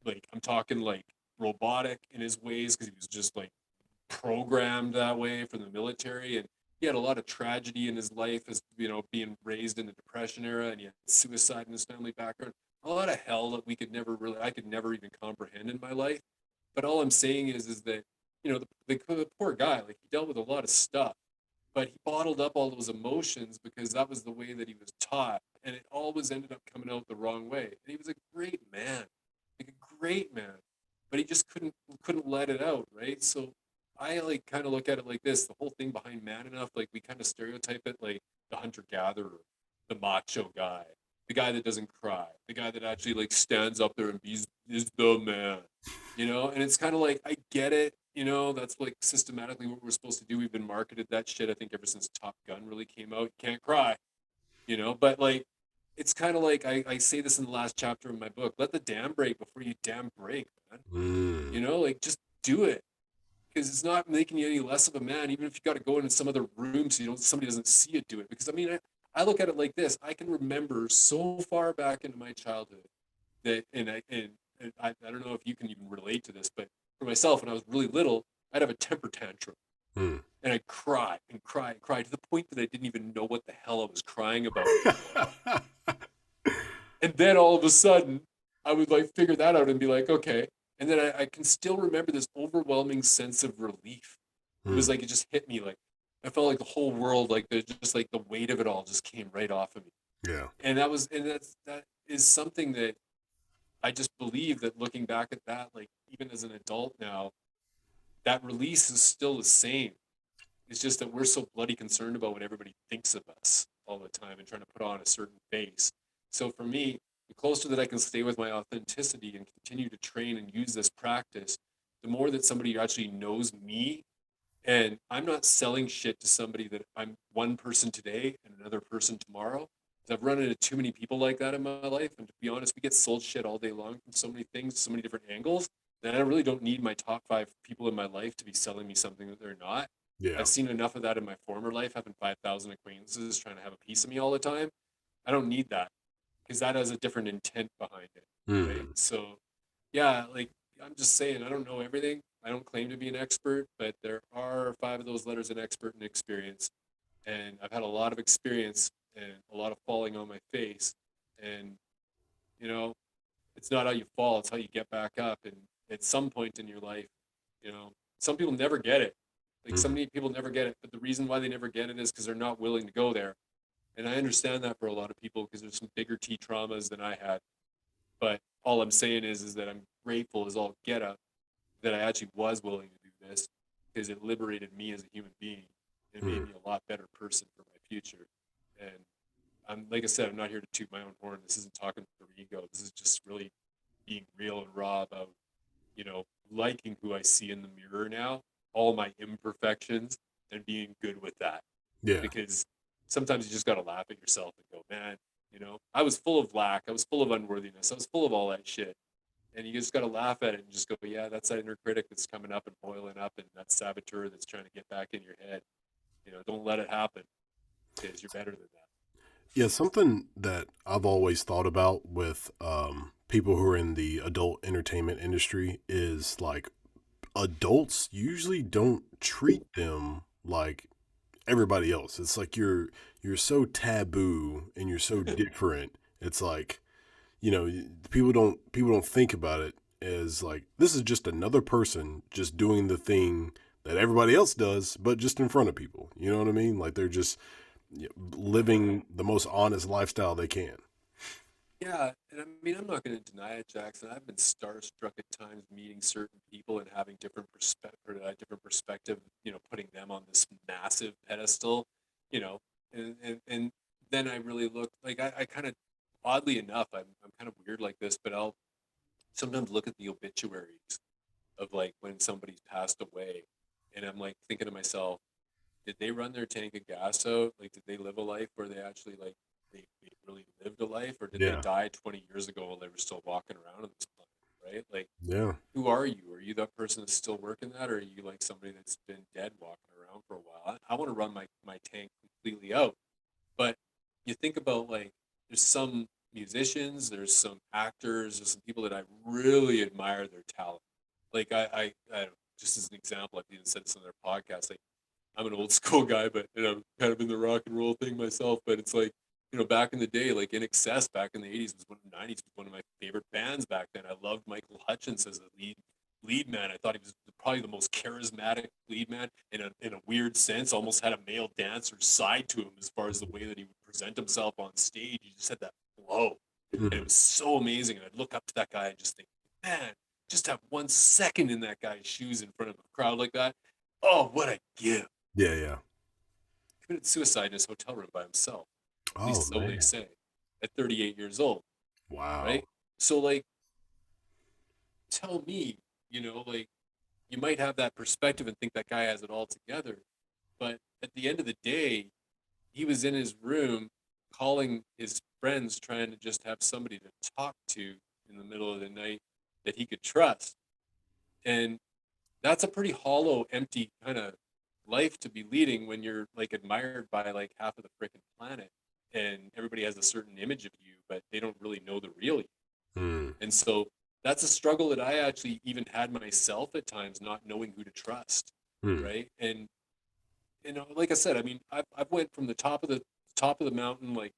Like, I'm talking like robotic in his ways, because he was just like programmed that way from the military, and he had a lot of tragedy in his life, as being raised in the depression era, and he had suicide in his family background, a lot of hell that I could never even comprehend in my life. But all I'm saying is that the poor guy, like, he dealt with a lot of stuff, but he bottled up all those emotions because that was the way that he was taught, and it always ended up coming out the wrong way. And he was a great man, like a great man, but he just couldn't let it out, right? So I like kind of look at it like this: the whole thing behind Man Enough, like we kind of stereotype it like the hunter gatherer, the macho guy, the guy that doesn't cry, the guy that actually like stands up there and is the man, you know. And it's kind of like I get it, you know. That's like systematically what we're supposed to do. We've been marketed that shit. I think ever since Top Gun really came out. You can't cry, you know. But like, it's kind of like I say this in the last chapter of my book: let the dam break before you damn break, man. Mm. You know, like just do it because it's not making you any less of a man, even if you got to go into some other room so you don't somebody doesn't see you do it. Because I mean, I look at it like this: I can remember so far back into my childhood that, and I don't know if you can even relate to this, but for myself, when I was really little, I'd have a temper tantrum Mm. and I'd cry and cry and cry to the point that I didn't even know what the hell I was crying about anymore. And then all of a sudden, I would like figure that out and be like, okay. And then I can still remember this overwhelming sense of relief. It was Mm. like it just hit me like I felt like the whole world, like the just like the weight of it all just came right off of me. Yeah. And that is something that I just believe that looking back at that, like even as an adult now, that release is still the same. It's just that we're so bloody concerned about what everybody thinks of us all the time and trying to put on a certain face. So for me, the closer that I can stay with my authenticity and continue to train and use this practice, the more that somebody actually knows me. And I'm not selling shit to somebody that I'm one person today and another person tomorrow. 'Cause I've run into too many people like that in my life. And to be honest, we get sold shit all day long from so many things, so many different angles, that I really don't need my top five people in my life to be selling me something that they're not. Yeah. I've seen enough of that in my former life, having 5,000 acquaintances trying to have a piece of me all the time. I don't need that because that has a different intent behind it, right? Mm. So, yeah, like I'm just saying, I don't know everything. I don't claim to be an expert, but there are five of those letters in expert and experience. And I've had a lot of experience and a lot of falling on my face. And, you know, it's not how you fall, it's how you get back up. And at some point in your life, you know, some people never get it. Like so Mm. many people never get it, but the reason why they never get it is because they're not willing to go there. And I understand that for a lot of people because there's some bigger T traumas than I had. But all I'm saying is that I'm grateful as all get up that I actually was willing to do this because it liberated me as a human being and made Mm. me a lot better person for my future. And I'm like I said, I'm not here to toot my own horn. This isn't talking for ego. This is just really being real and raw about, you know, liking who I see in the mirror now, all my imperfections, and being good with that. Yeah. Because sometimes you just got to laugh at yourself and go, man, you know, I was full of lack. I was full of unworthiness. I was full of all that shit. And you just got to laugh at it and just go, yeah, that's that inner critic that's coming up and boiling up and that saboteur that's trying to get back in your head. You know, don't let it happen because you're better than that. Yeah, something that I've always thought about with people who are in the adult entertainment industry is like adults usually don't treat them like everybody else. It's like you're so taboo and you're so different. It's like, you know, people don't think about it as like this is just another person just doing the thing that everybody else does, but just in front of people. You know what I mean? Like they're just living the most honest lifestyle they can. Yeah, and I mean, I'm not going to deny it, Jackson. I've been starstruck at times meeting certain people and having different perspective. You know, putting them on this massive pedestal. You know, and then I really look like I kind of oddly enough, I'm kind of weird like this, but I'll sometimes look at the obituaries of like when somebody's passed away, and I'm like thinking to myself, did they run their tank of gas out? Like, did they live a life where they actually like they really lived a life, or did they Yeah. die 20 years ago while they were still walking around on this planet? Right? Like, Yeah. who are you? Are you that person that's still working that, or are you like somebody that's been dead walking around for a while? I want to run my tank completely out, but you think about like there's some musicians, there's some actors, there's some people that I really admire their talent. Like I just as an example, I've even said this on their podcast. Like I'm an old school guy, but and I'm kind of in the rock and roll thing myself. But it's like, you know, back in the day, like In Excess back in the '80s was one of the '90s was one of my favorite bands back then. I loved Michael Hutchence as a lead man. I thought he was probably the most charismatic lead man in a weird sense. Almost had a male dancer side to him as far as the way that he would present himself on stage. He just had that flow, and it Hmm. was so amazing. And I'd look up to that guy and just think, man, just have 1 second in that guy's shoes in front of a crowd like that Oh, what a gift. Yeah, yeah. Committed suicide in his hotel room by himself. At Oh least so they man. say. At 38 years old, Wow. right? So like, tell me, like you might have that perspective and think that guy has it all together, but at the end of the day, he was in his room calling his friends, trying to just have somebody to talk to in the middle of the night that he could trust. And that's a pretty hollow, empty kind of life to be leading when you're like admired by like half of the freaking planet and everybody has a certain image of you, but they don't really know the real you. Mm, And so that's a struggle that I actually even had myself at times, not knowing who to trust, mm, right? And like I said, I mean, I've went from the top of the mountain, like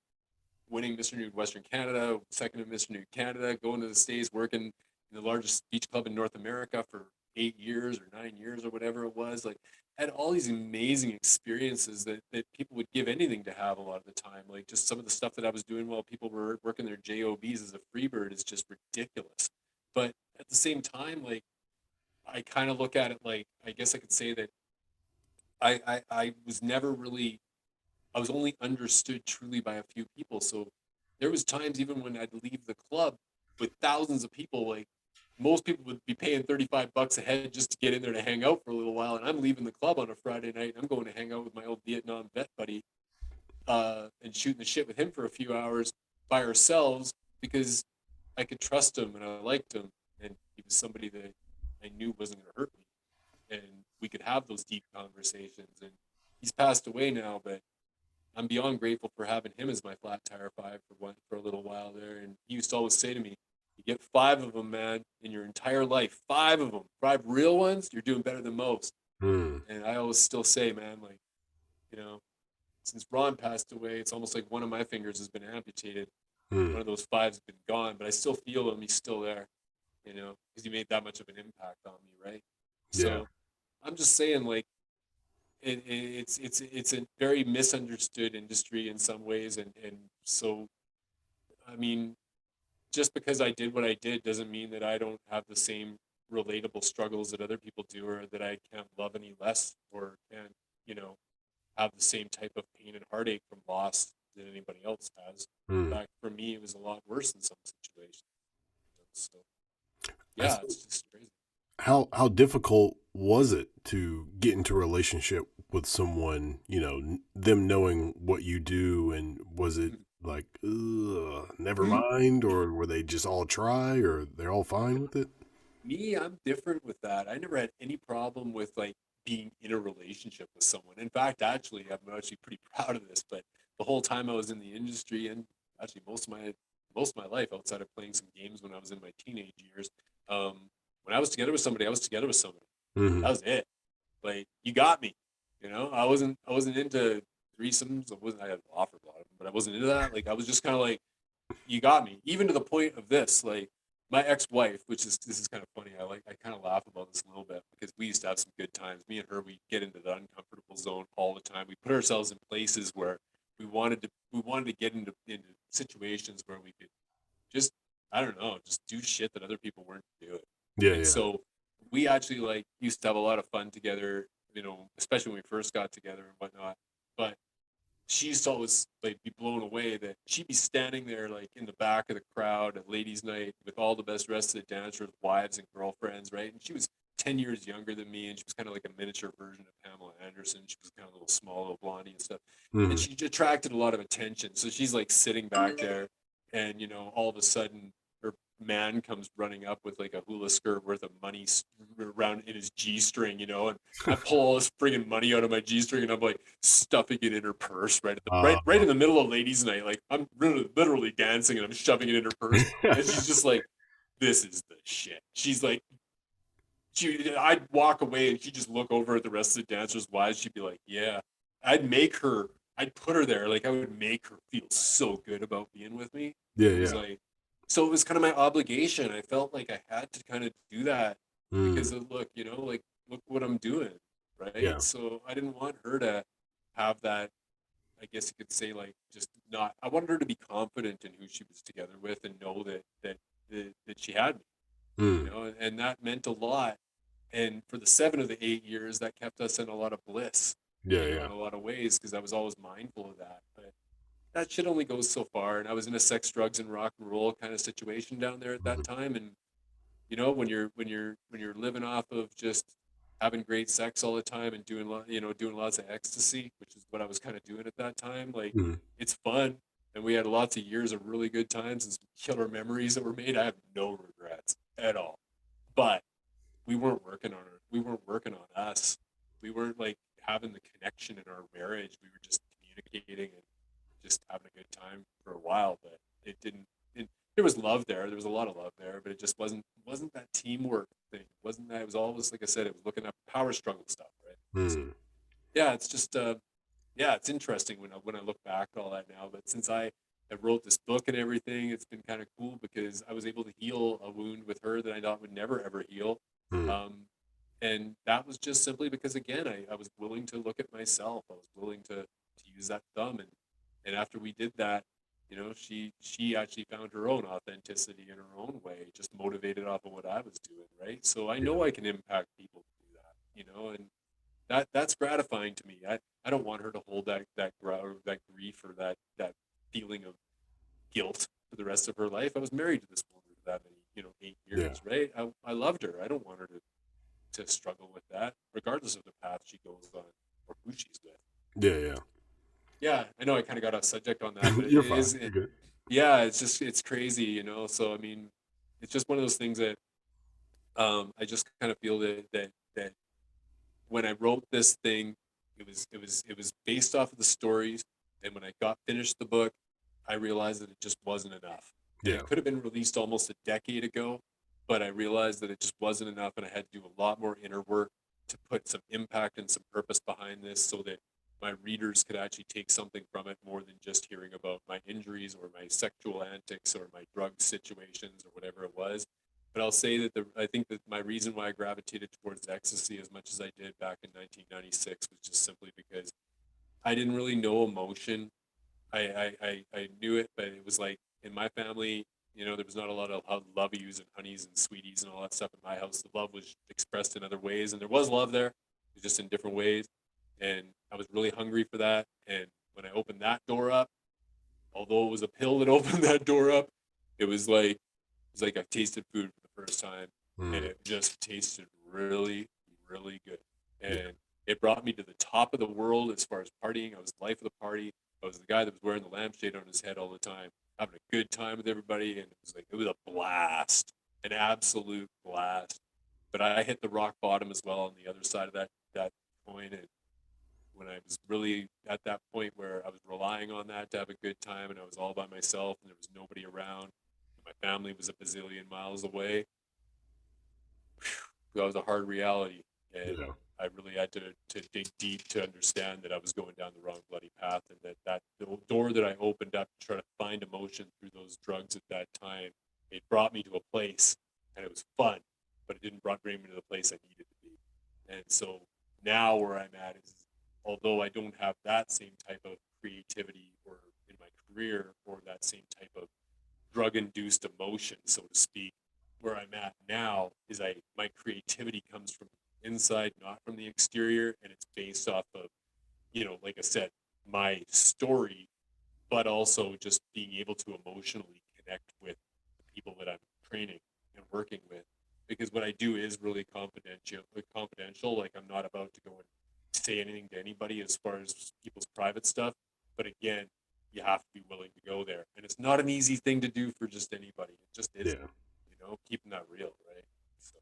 winning Mr. Nude Western Canada, second in Mr. Nude Canada, going to the States, working in the largest beach club in North America for 8 years or 9 years or whatever it was. Like, had all these amazing experiences that people would give anything to have a lot of the time. Like, just some of the stuff that I was doing while people were working their jobs as a freebird is just ridiculous. But at the same time, like, I kind of look at it like, I guess I could say that I was never really, I was only understood truly by a few people. So there was times even when I'd leave the club with thousands of people, like most people would be paying $35 a head just to get in there to hang out for a little while. And I'm leaving the club on a Friday night and I'm going to hang out with my old Vietnam vet buddy and shooting the shit with him for a few hours by ourselves because I could trust him and I liked him. And he was somebody that I knew wasn't going to hurt me. And we could have those deep conversations. And he's passed away now, but I'm beyond grateful for having him as my flat tire five for a little while there. And he used to always say to me, "You get five of them, man, in your entire life. Five of them, five real ones. You're doing better than most." mm, And I always still say, man, like you know, since Ron passed away, it's almost like one of my fingers has been amputated. mm. One of those fives has been gone, but I still feel him. He's still there, because he made that much of an impact on me, right? Yeah. So I'm just saying, like it's a very misunderstood industry in some ways, and so I mean, just because I did what I did doesn't mean that I don't have the same relatable struggles that other people do, or that I can't love any less, or can't you know have the same type of pain and heartache from loss that anybody else has. In Mm. fact, for me, it was a lot worse in some situations. So I yeah, think it's just crazy. how difficult was it to get into a relationship with someone, them knowing what you do, and was it like, ugh, never mind, or were they just all try, or they're all fine with it? Me, I'm different with that. I never had any problem with like being in a relationship with someone. In fact, actually, I'm actually pretty proud of this. But the whole time I was in the industry, and actually most of my life outside of playing some games when I was in my teenage years, when I was together with somebody, I was together with somebody. Hmm. That was it. Like you got me. I wasn't into threesomes. I had offered a lot of them, but I wasn't into that. Like I was just kind of like you got me. Even to the point of this, like my ex-wife, which is this is kind of funny. I kind of laugh about this a little bit because we used to have some good times. Me and her, we get into the uncomfortable zone all the time. We put ourselves in places where we wanted to get into situations where we could just I don't know, just do shit that other people weren't doing. Yeah, And yeah. so we actually like used to have a lot of fun together, especially when we first got together and whatnot. But she used to always like be blown away that she'd be standing there like in the back of the crowd at ladies' night with all the best rest of the dancers, wives and girlfriends, right? And she was 10 years younger than me, and she was kind of like a miniature version of Pamela Anderson. She was kind of a little small, little blondie and stuff. And Hmm. she attracted a lot of attention. So she's like sitting back there, and all of a sudden her man comes running up with like a hula skirt worth of money around in his G string, and I pull all this friggin' money out of my G string and I'm like stuffing it in her purse right at the right in the middle of ladies' night. Like I'm literally dancing and I'm shoving it in her purse. And she's just like, "This is the shit." She's like, I'd walk away and she'd just look over at the rest of the dancers' wives. She'd be like, "Yeah." I'd put her there. Like I would make her feel so good about being with me. Yeah, And it was yeah. like, so it was kind of my obligation. I felt like I had to kind of do that Mm, because of, look, like look what I'm doing, right? yeah. So I didn't want her to have that. I guess you could say like just not. I wanted her to be confident in who she was together with and know that she had me, Mm, and that meant a lot And for the 7 of the 8 years, that kept us in a lot of bliss, Yeah, you know, yeah. in a lot of ways, because I was always mindful of that. But that shit only goes so far. And I was in a sex, drugs, and rock and roll kind of situation down there at that Mhm. time. And you know, when you're living off of just having great sex all the time and doing lots of ecstasy, which is what I was kind of doing at that time, like Mhm. it's fun. And we had lots of years of really good times and some killer memories that were made. I have no regrets at all. But we weren't working on us. We weren't like having the connection in our marriage. We were just communicating and just having a good time for a while, but it didn't it, there was love there. There was a lot of love there, but it just wasn't that teamwork thing. It wasn't that. It was always, like I said, it was looking at power struggle stuff, right? So Mhm. yeah, it's just yeah, it's interesting when I look back at all that now. But since I wrote this book and everything, it's been kind of cool because I was able to heal a wound with her that I thought would never ever heal. Mhm. Um, and that was just simply because, again, I was willing to look at myself. I was willing to use that thumb. And after we did that, you know, she actually found her own authenticity in her own way, just motivated off of what I was doing, right? So I Yeah. know I can impact people to do that, you know, and that's gratifying to me. I don't want her to hold that grief or that feeling of guilt for the rest of her life. I was married to this woman for that many, 8 years, Yeah. right? I loved her. I don't want her to struggle with that, regardless of the path she goes on or who she's with. Yeah, yeah. Yeah, I know I kind of got off subject on that, but You're fine. You're good. yeah, it's crazy, So I mean, it's just one of those things that I just kind of feel that when I wrote this thing, it was based off of the stories, and when I got finished the book, I realized that it just wasn't enough, and Yeah. it could have been released almost a decade ago, but I realized that it just wasn't enough, and I had to do a lot more inner work to put some impact and some purpose behind this, so that my readers could actually take something from it more than just hearing about my injuries or my sexual antics or my drug situations or whatever it was. But I'll say that I think that my reason why I gravitated towards ecstasy as much as I did back in 1996 was just simply because I didn't really know emotion. I knew it, but it was like in my family, there was not a lot of love yous and honeys and sweeties and all that stuff in my house. The love was expressed in other ways, and there was love there, just in different ways. And I was really hungry for that. And when I opened that door up, although it was a pill that opened that door up, it was like I tasted food for the first time, and Mhm. it just tasted really, really good. Yeah. And it brought me to the top of the world as far as partying. I was the life of the party. I was the guy that was wearing the lampshade on his head all the time, having a good time with everybody, and it was a blast, an absolute blast. But I hit the rock bottom as well on the other side of that coin, and when I was really at that point where I was relying on that to have a good time, and I was all by myself, and there was nobody around, and my family was a bazillion miles away. That was a hard reality, and Yeah. I really had to dig deep to understand that I was going down the wrong bloody path, and that the door that I opened up to try to find emotion through those drugs at that time, it brought me to a place, and it was fun, but it didn't bring me to the place I needed to be. And so now where I'm at is, although I don't have that same type of creativity or in my career or that same type of drug induced emotion, so to speak. Where I'm at now is my creativity comes from inside, not from the exterior, and it's based off of, like I said, my story, but also just being able to emotionally connect with the people that I'm training and working with. Because what I do is really confidential. Like I'm not about to go and say anything to anybody as far as people's private stuff. But again, you have to be willing to go there, and it's not an easy thing to do for just anybody. It just isn't. Yeah. Keeping that real, right? So,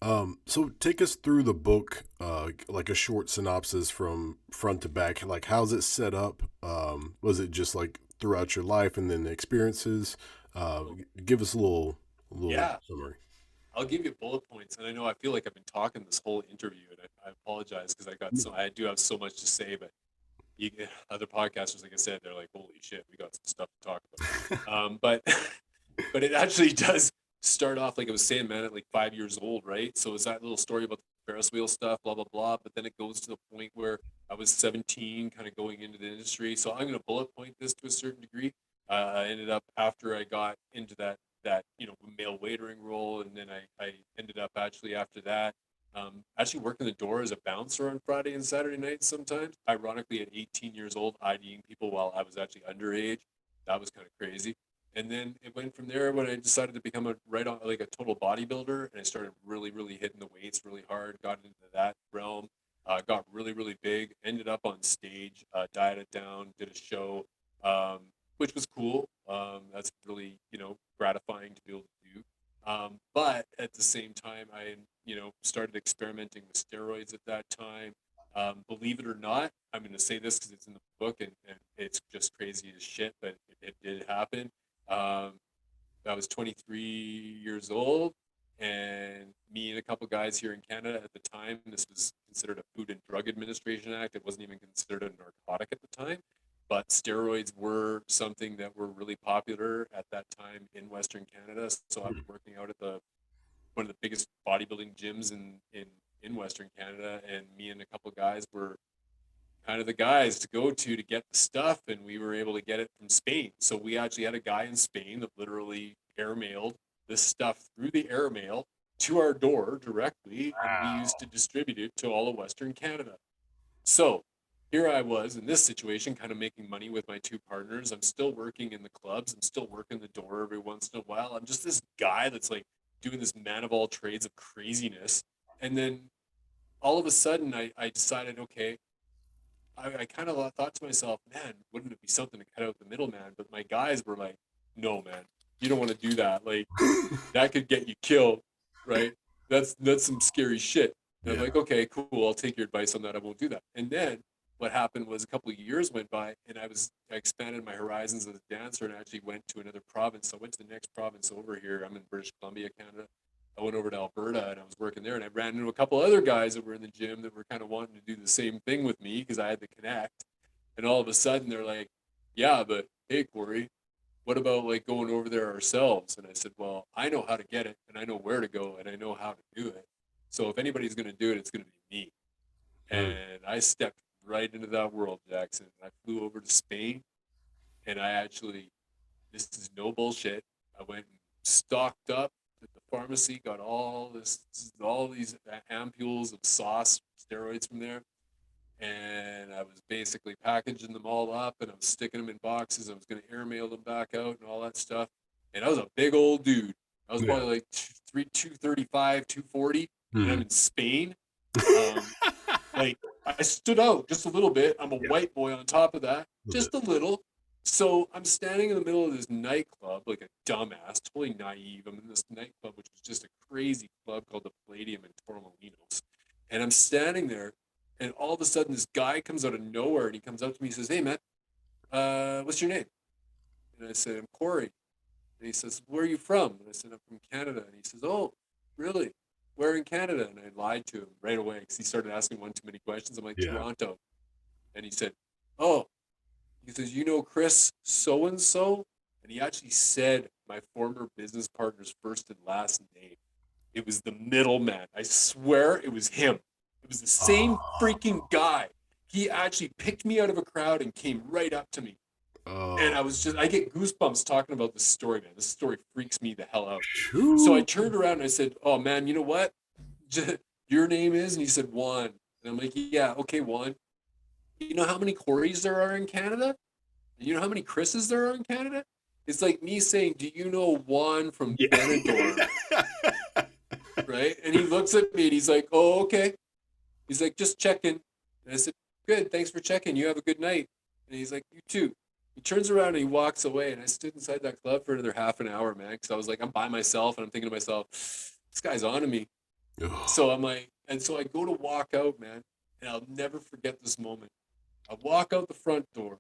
yeah. So take us through the book, like a short synopsis from front to back. Like, how's it set up? Was it just like throughout your life and then the experiences? Oh, Give us a little yeah. summary. I'll give you bullet points, and I know I feel like I've been talking this whole interview, and I apologize because I do have so much to say, but other podcasters, like I said, they're like, "Holy shit, we got some stuff to talk about." But but it actually does start off like I was saying, man, at like 5 years old, right? So it's that little story about the Ferris wheel stuff, blah blah blah. But then it goes to the point where I was 17, kind of going into the industry. So I'm going to bullet point this to a certain degree. I ended up after I got into that male waitering role, and then I ended up actually after that actually working the door as a bouncer on Friday and Saturday nights sometimes. Ironically, at 18 years old, IDing people while I was actually underage. That was kind of crazy. And then it went from there when I decided to become a right on like a total bodybuilder, and I started really hitting the weights really hard. Got into that realm. Got really big. Ended up on stage. Dieted down. Did a show, um, which was cool. That's really gratifying to be able to do. But at the same time, I started experimenting with steroids at that time. Believe it or not, I'm going to say this because it's in the book and it's just crazy as shit, but it did happen. Um, I was 23 years old, and me and a couple guys here in Canada at the time, this was considered a Food and Drug Administration Act. It wasn't even considered a narcotic at the time, but steroids were something that were really popular at that time in Western Canada. So I was working out at the one of the biggest bodybuilding gyms in Western Canada, and me and a couple guys were kind of the guys to go to get the stuff, and we were able to get it from Spain. So we actually had a guy in Spain that literally airmailed this stuff through the airmail to our door directly, and we Wow. used to distribute it to all of Western Canada. So here I was in this situation, kind of making money with my two partners. I'm still working in the clubs. I'm still working the door every once in a while. I'm just this guy that's like doing this man of all trades of craziness. And then all of a sudden, I decided, okay, I kind of thought to myself, man, wouldn't it be something to cut out the middleman? But my guys were like, no, man, you don't want to do that. Like, that could get you killed, right? That's some scary shit. And I'm Yeah. like, okay, cool. I'll take your advice on that. I won't do that. And then what happened was a couple of years went by, and I expanded my horizons as a dancer, and I actually went to another province. So I went to the next province over here. I'm in British Columbia, Canada. I went over to Alberta, and I was working there, and I ran into a couple other guys that were in the gym that were kind of wanting to do the same thing with me because I had to connect. And all of a sudden, they're like, "Yeah, but hey, Corey, what about like going over there ourselves?" And I said, well, I know how to get it, and I know where to go, and I know how to do it. So if anybody's going to do it, it's going to be me. Mm. And I stepped right into that world, Jackson. I flew over to Spain, and I actually, this is no bullshit. I went and stocked up at the pharmacy, got all these ampules of sauce steroids from there, and I was basically packaging them all up, and I was sticking them in boxes. I was going to airmail them back out and all that stuff. And I was a big old dude. I was Yeah. probably like 235, 240, and I'm Mm. in Spain. Um, like I stood out just a little bit. I'm a Yeah. white boy on top of that, A little bit. just a little. So I'm standing in the middle of this nightclub like a dumbass, totally naive. I'm in this nightclub, which was just a crazy club called the Palladium in Torremolinos. And I'm standing there, and all of a sudden, this guy comes out of nowhere, and he comes up to me and says, "Hey, man, what's your name?" And I said, "I'm Corey." And he says, "Where are you from?" And I said, "I'm from Canada." And he says, "Oh, really? Where in Canada?" And I lied to him right away because he started asking one too many questions. I'm like, Yeah. "Toronto." And he said, "Oh," he says, "You know Chris so and so?" And he actually said my former business partner's first and last name. It was the middleman. I swear it was him. It was the same freaking Oh. guy. He actually picked me out of a crowd and came right up to me. And Oh. I get goosebumps talking about this story, man. This story freaks me the hell out. So I Shoo. turned around and I said, "Oh, man, you know what? Your name is?" And he said, "Juan." And I'm like, "Yeah, okay, Juan. You know how many Corys there are in Canada? You know how many Chris's there are in Canada?" It's like me saying, "Do you know Juan from Yeah. Benidorm?" Right? And he looks at me and he's like, "Oh, okay." He's like, "Just checking." And I said, "Good, thanks for checking. You have a good night." And he's like, "You too." He turns around and he walks away. And I stood inside that club for another half an hour, man, because I was like, I'm by myself and I'm thinking to myself, this guy's on to me. Ugh. So I'm like, and so I go to walk out, man, and I'll never forget this moment. I walk out the front door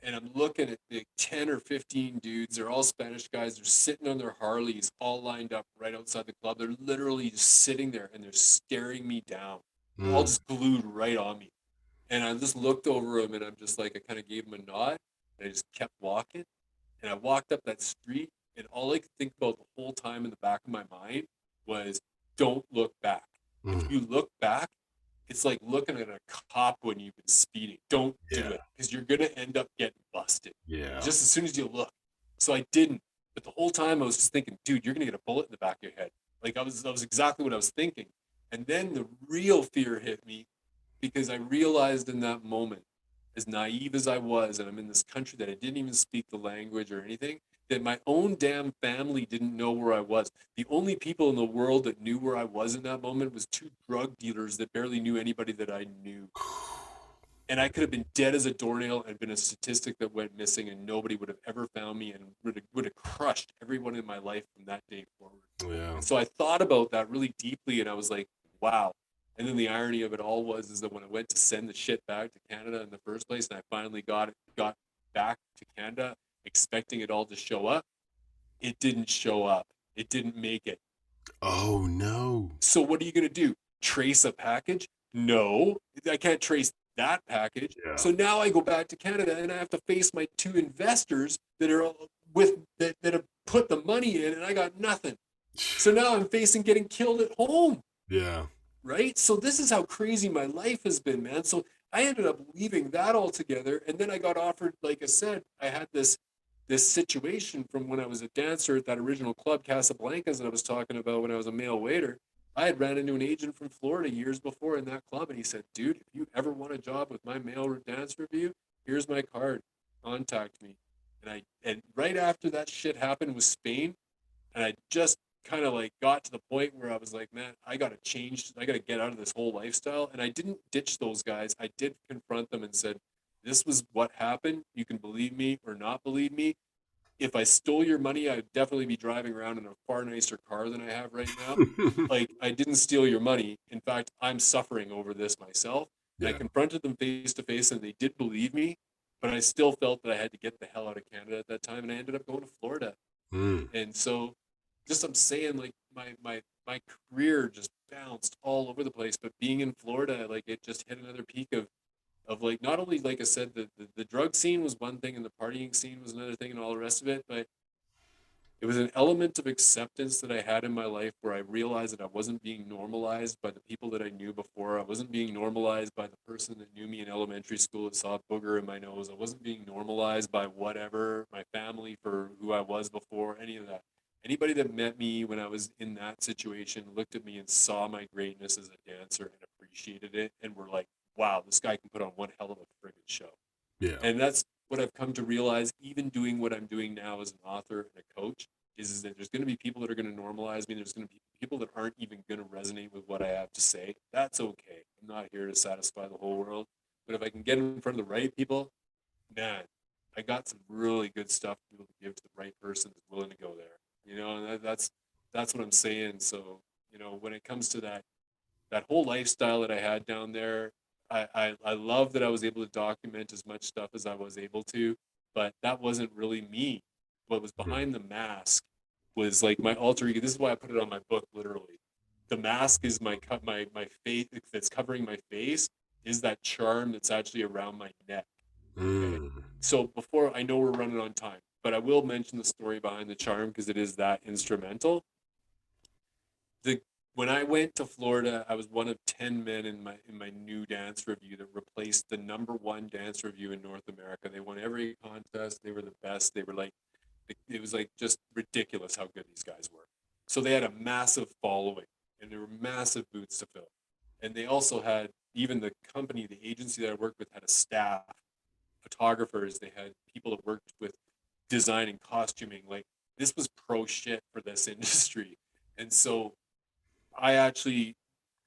and I'm looking at the 10 or 15 dudes. They're all Spanish guys. They're sitting on their Harleys, all lined up right outside the club. They're literally just sitting there and they're staring me down, all Mm. just glued right on me. And I just looked over him and I'm just like, I kind of gave him a nod and I just kept walking. And I walked up that street and all I could think about the whole time in the back of my mind was don't look back. If Mm. you look back, it's like looking at a cop when you've been speeding. Don't do Yeah. it because you're going to end up getting busted Yeah. just as soon as you look. So I didn't. But the whole time I was just thinking, dude, you're gonna get a bullet in the back of your head. Like that was exactly what I was thinking. And then the real fear hit me because I realized in that moment, as naive as I was, and I'm in this country that I didn't even speak the language or anything, that my own damn family didn't know where I was. The only people in the world that knew where I was in that moment was two drug dealers that barely knew anybody that I knew. And I could have been dead as a doornail and been a statistic that went missing, and nobody would have ever found me, and would have crushed everyone in my life from that day forward. Yeah. And so I thought about that really deeply, and I was like, wow. And then the irony of it all was is that when I went to send the shit back to Canada in the first place, and I finally got back to Canada, expecting it all to show up, it didn't show up. It didn't make it. Oh no. So what are you going to do? Trace a package? No, I can't trace that package. Yeah. So now I go back to Canada and I have to face my two investors that are with that have put the money in, and I got nothing. So now I'm facing getting killed at home. Yeah. Right? So this is how crazy my life has been, man. So I ended up leaving that altogether, and then I got offered, like I said, I had this situation from when I was a dancer at that original club, Casablanca's, that I was talking about when I was a male waiter. I had ran into an agent from Florida years before in that club, and he said, "Dude, if you ever want a job with my male dance review, here's my card. Contact me." And right after that shit happened with Spain, and I just kind of like got to the point where I was like, man, I got to change. I got to get out of this whole lifestyle. And I didn't ditch those guys. I did confront them and said, this was what happened. You can believe me or not believe me. If I stole your money, I'd definitely be driving around in a far nicer car than I have right now. Like, I didn't steal your money. In fact, I'm suffering over this myself. And I Yeah. confronted them face to face, and they did believe me. But I still felt that I had to get the hell out of Canada at that time. And I ended up going to Florida. Mm. And so just I'm saying, like, my career just bounced all over the place. But being in Florida, like, it just hit another peak of like, not only, like I said, the drug scene was one thing and the partying scene was another thing and all the rest of it, but it was an element of acceptance that I had in my life where I realized that I wasn't being normalized by the people that I knew before. I wasn't being normalized by the person that knew me in elementary school that saw a booger in my nose. I wasn't being normalized by whatever, my family for who I was before, any of that. Anybody that met me when I was in that situation looked at me and saw my greatness as a dancer and appreciated it and were like, wow, this guy can put on one hell of a friggin' show. Yeah. And that's what I've come to realize, even doing what I'm doing now as an author and a coach, is that there's going to be people that are going to normalize me. There's going to be people that aren't even going to resonate with what I have to say. That's okay. I'm not here to satisfy the whole world. But if I can get in front of the right people, man, I got some really good stuff to be able to give to the right person that's willing to go there. You know, and that's what I'm saying. So, you know, when it comes to that whole lifestyle that I had down there, I love that I was able to document as much stuff as I was able to, but that wasn't really me. What was Mm. behind the mask was like my alter ego. This is why I put it on my book, literally. The mask is my face that's covering my face is that charm that's actually around my neck. Okay. Mm. So before I know we're running on time, but I will mention the story behind the charm because it is that instrumental. The When I went to Florida, I was one of 10 men in my new dance review that replaced the number one dance review in North America. They won every contest. They were the best. They were like, it was like just ridiculous how good these guys were. So they had a massive following, and there were massive boots to fill. And they also had, even the company, the agency that I worked with, had a staff, photographers. They had people that worked with design and costuming. Like, this was pro shit for this industry. And so I actually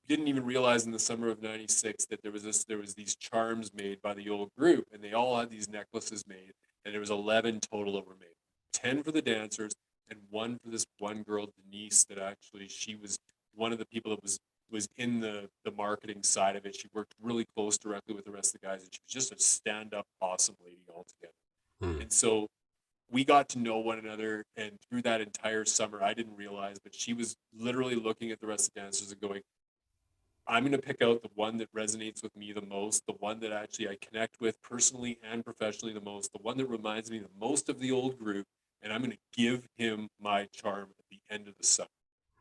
didn't even realize in the summer of '96 that there was these charms made by the old group, and they all had these necklaces made, and there was 11 total that were made, 10 for the dancers and one for this one girl, Denise, that actually she was one of the people that was in the marketing side of it. She worked really close directly with the rest of the guys, and she was just a stand-up awesome lady altogether. Mm. And so we got to know one another, and through that entire summer I didn't realize, but she was literally looking at the rest of the dancers and going, I'm going to pick out the one that resonates with me the most, the one that actually I connect with personally and professionally the most, the one that reminds me the most of the old group, and I'm going to give him my charm at the end of the summer.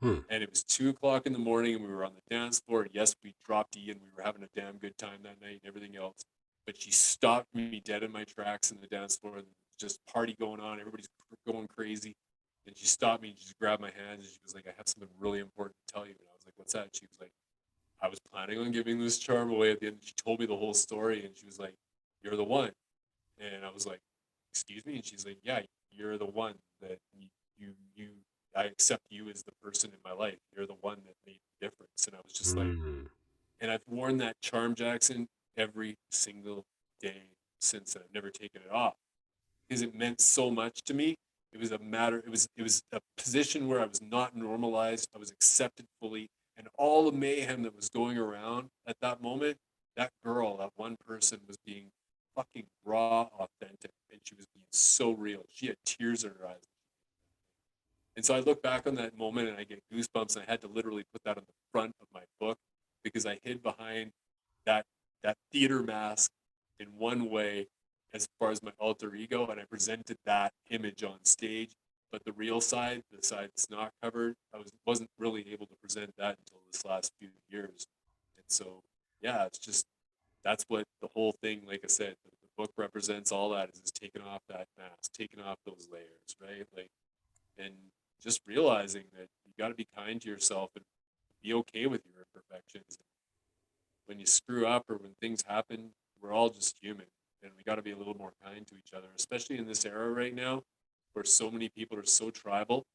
Hmm. And it was 2 o'clock in the morning, and we were on the dance floor. And yes, we dropped E, and we were having a damn good time that night and everything else. But she stopped me dead in my tracks in the dance floor, and just party going on. Everybody's going crazy. And she stopped me and she just grabbed my hand and she was like, I have something really important to tell you. And I was like, what's that? And she was like, I was planning on giving this charm away at the end. She told me the whole story and she was like, you're the one. And I was like, excuse me? And she's like, yeah, you're the one that you I accept you as the person in my life. You're the one that made the difference. And I was just like, Mm. and I've worn that charm, Jackson, every single day since. And I've never taken it off because it meant so much to me. It was a matter. It was a position where I was not normalized. I was accepted fully, and all the mayhem that was going around at that moment, that girl, that one person, was being fucking raw, authentic, and she was being so real. She had tears in her eyes, and so I look back on that moment and I get goosebumps. And I had to literally put that on the front of my book because I hid behind that that theater mask in one way as far as my alter ego, and I presented that image on stage. But the real side, the side that's not covered, wasn't really able to present that until this last few years. And so, yeah, it's just that's what the whole thing, like I said, the book represents all that is taking off that mask, taking off those layers, right? Like, and just realizing that you got to be kind to yourself and be okay with your imperfections. When you screw up or when things happen, we're all just human, and we got to be a little more kind to each other, especially in this era right now, where so many people are so tribal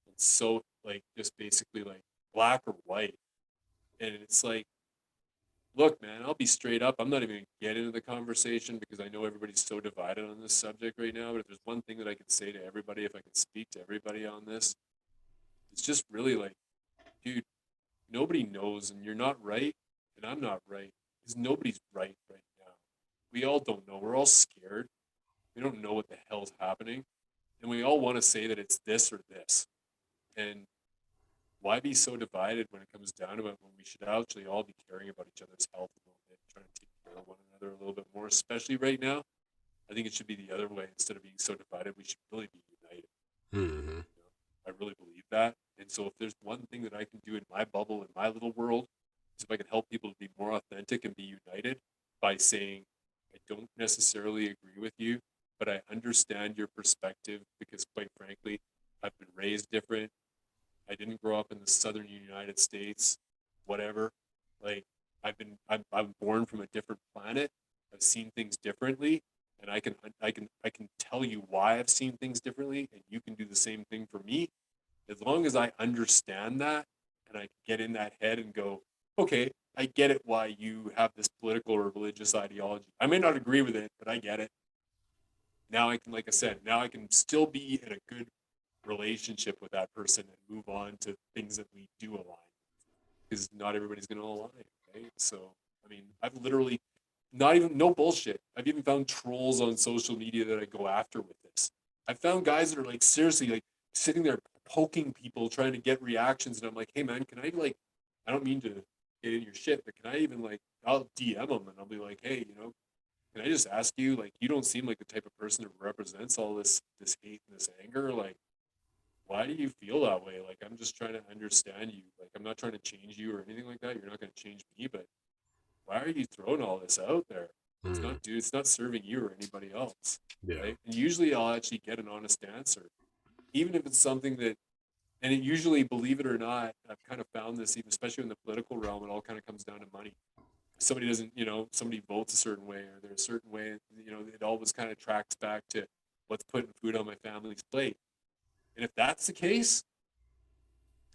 and so like just basically like black or white. And it's like, look, man, I'll be straight up. I'm not even gonna get into the conversation because I know everybody's so divided on this subject right now. But if there's one thing that I could say to everybody, if I could speak to everybody on this, it's just really like, dude, nobody knows, and you're not right, and I'm not right, because nobody's right now. We all don't know. We're all scared. We don't know what the hell's happening, and we all want to say that it's this or this. And why be so divided when it comes down to it? When we should actually all be caring about each other's health a little bit, trying to take care of one another a little bit more, especially right now. I think it should be the other way. Instead of being so divided, we should really be united. Hmm. You know? I really believe that. And so, if there's one thing that I can do in my bubble, in my little world, is if I can help people to be more authentic and be united by saying, I don't necessarily agree with you, but I understand your perspective because, quite frankly, I've been raised different. I didn't grow up in the southern United States, whatever. Like, I'm born from a different planet. I've seen things differently, and I can tell you why I've seen things differently, and you can do the same thing for me as long as I understand that and I get in that head and go, okay, I get it why you have this political or religious ideology. I may not agree with it, but I get it. Now I can, like I said, now I can still be in a good relationship with that person and move on to things that we do align because not everybody's going to align, right? So, I mean, I've literally not even, no bullshit. I've even found trolls on social media that I go after with this. I've found guys that are like seriously like sitting there poking people trying to get reactions. And I'm like, hey man, can I like, I don't mean to get in your shit, but can I even like, I'll DM them and I'll be like, hey, can I just ask you, like, you don't seem like the type of person that represents all this hate and this anger. Like, why do you feel that way? Like, I'm just trying to understand you. Like, I'm not trying to change you or anything like that. You're not going to change me, but why are you throwing all this out there? It's Mm. not, dude, it's not serving you or anybody else. Yeah. Right. And usually I'll actually get an honest answer, even if it's something that, and it usually, believe it or not, I've kind of found this, even especially in the political realm, it all kind of comes down to money. Somebody doesn't, somebody votes a certain way or they're a certain way, it always kind of tracks back to what's putting food on my family's plate. And if that's the case,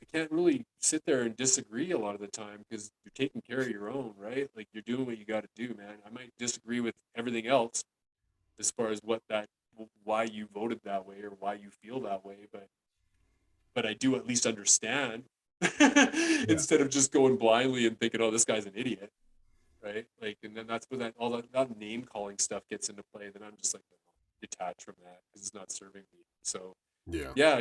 I can't really sit there and disagree a lot of the time because you're taking care of your own, right? Like you're doing what you got to do, man. I might disagree with everything else as far as why you voted that way or why you feel that way, but I do at least understand Yeah. instead of just going blindly and thinking, oh, this guy's an idiot, right? Like, and then that's where all that name calling stuff gets into play. Then I'm just like detached from that because it's not serving me. So Yeah. yeah,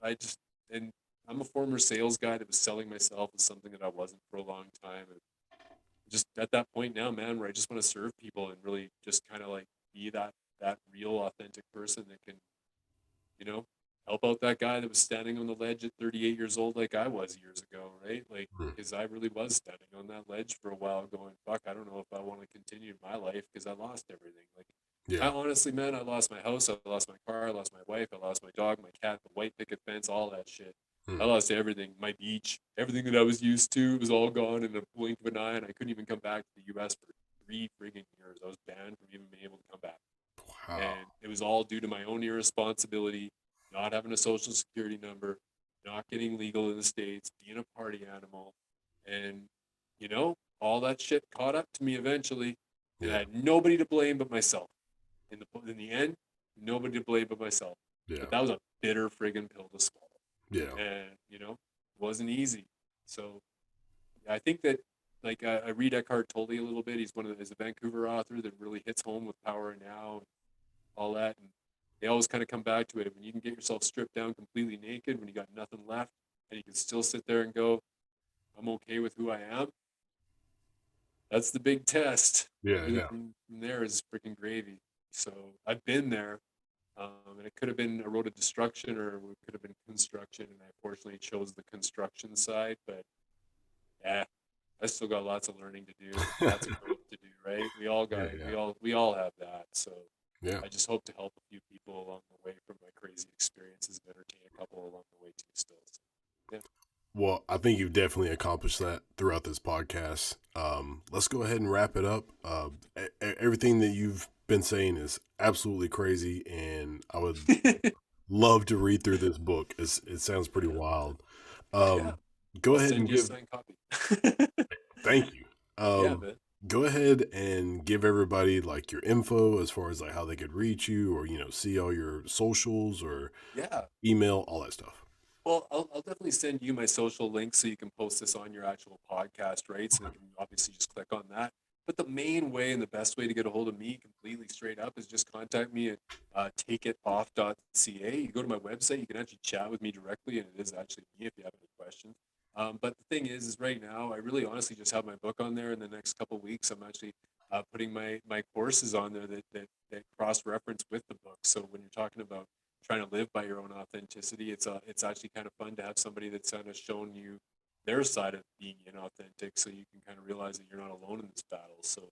I just and I'm a former sales guy that was selling myself as something that I wasn't for a long time, and just at that point now, man, where I just want to serve people and really just kind of like be that real, authentic person that can, you know, help out that guy that was standing on the ledge at 38 years old, like I was years ago, right? Like, Mm. because I really was standing on that ledge for a while, going, fuck, I don't know if I want to continue my life because I lost everything. Like, I Yeah. honestly, man, I lost my house, I lost my car, I lost my wife, I lost my dog, my cat, the white picket fence, all that shit. I Mm. lost everything. My beach, everything that I was used to was all gone in a blink of an eye, and I couldn't even come back to the U.S. for 3 friggin' years. I was banned from even being able to come back, Wow. and it was all due to my own irresponsibility, not having a social security number, not getting legal in the states, being a party animal, and all that shit caught up to me eventually, and I Yeah. had nobody to blame but myself. In the end, nobody to blame but myself. Yeah. But that was a bitter friggin' pill to swallow, Yeah. and it wasn't easy. So I think that I read Eckhart Tolle a little bit. He's a Vancouver author that really hits home with power now and all that. And they always kind of come back to it when you can get yourself stripped down completely naked, when you got nothing left, and you can still sit there and go, "I'm okay with who I am." That's the big test. Yeah. Everything Yeah. from there is freaking gravy. So I've been there. And it could have been a road of destruction or it could have been construction. And I fortunately chose the construction side. But yeah, I still got lots of learning to do, lots of growth to do. Right? We all Yeah. got it. Yeah. We all have that. So Yeah. I just hope to help a few people along the way from my crazy experiences and entertain a couple along the way too. Still, so, yeah. Well, I think you've definitely accomplished that throughout this podcast. Let's go ahead and wrap it up. Everything that you've been saying is absolutely crazy, and I would love to read through this book. It sounds pretty wild. Yeah, Um, go I'll ahead send and you a give. signed copy. Thank you. Yeah, man. Go ahead and give everybody like your info as far as like how they could reach you, or see all your socials or Yeah. email, all that stuff. Well, I'll definitely send you my social links so you can post this on your actual podcast, right? So they can obviously just click on that. But the main way and the best way to get a hold of me completely straight up is just contact me at takeitoff.ca. You go to my website, you can actually chat with me directly, and it is actually me if you have any questions. But the thing is right now, I really honestly just have my book on there. In the next couple of weeks, I'm actually putting my courses on there that cross reference with the book. So when you're talking about trying to live by your own authenticity, it's actually kind of fun to have somebody that's kind of shown you their side of being inauthentic, so you can kind of realize that you're not alone in this battle. So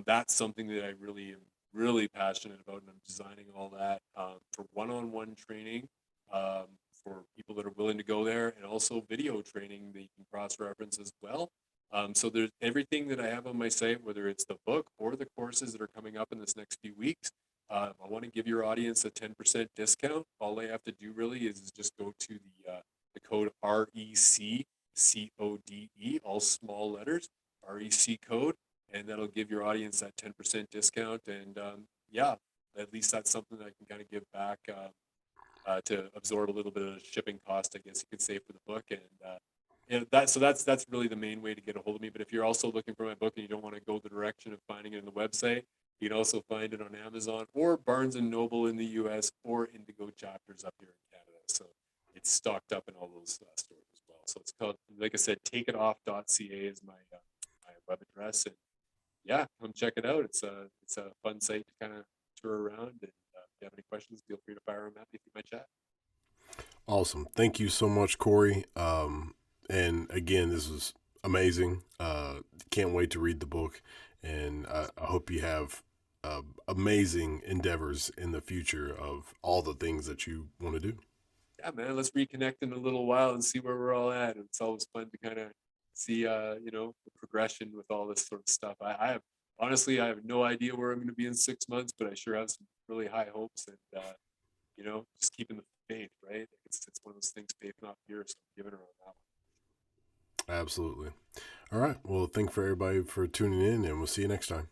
that's something that I really am really passionate about, and I'm designing all that for one-on-one training for people that are willing to go there, and also video training that you can cross-reference as well. So there's everything that I have on my site, whether it's the book or the courses that are coming up in this next few weeks. I want to give your audience a 10% discount. All they have to do really is just go to the code RECCODE, all small letters, REC code, and that'll give your audience that 10% discount. And yeah, at least that's something that I can kind of give back to absorb a little bit of shipping cost, I guess you could say, for the book. And that's really the main way to get a hold of me. But if you're also looking for my book and you don't want to go the direction of finding it on the website, you can also find it on Amazon or Barnes and Noble in the U.S. or Indigo Chapters up here in Canada. So it's stocked up in all those stores as well. So it's called, like I said, takeitoff.ca is my web address, and yeah, come check it out. It's a fun site to kind of tour around. And if you have any questions, feel free to fire them at me through my chat. Awesome. Thank you so much, Corey. And again, this was amazing. Can't wait to read the book, and I hope you have amazing endeavors in the future of all the things that you want to do. Yeah, man, let's reconnect in a little while and see where we're all at. It's always fun to kind of see, the progression with all this sort of stuff. I have honestly, I have no idea where I'm going to be in 6 months, but I sure have some really high hopes, and just keeping the faith, right? It's one of those things, faith not fear. So I'm giving her on that Absolutely. All right. Well, thank you for everybody for tuning in, and we'll see you next time.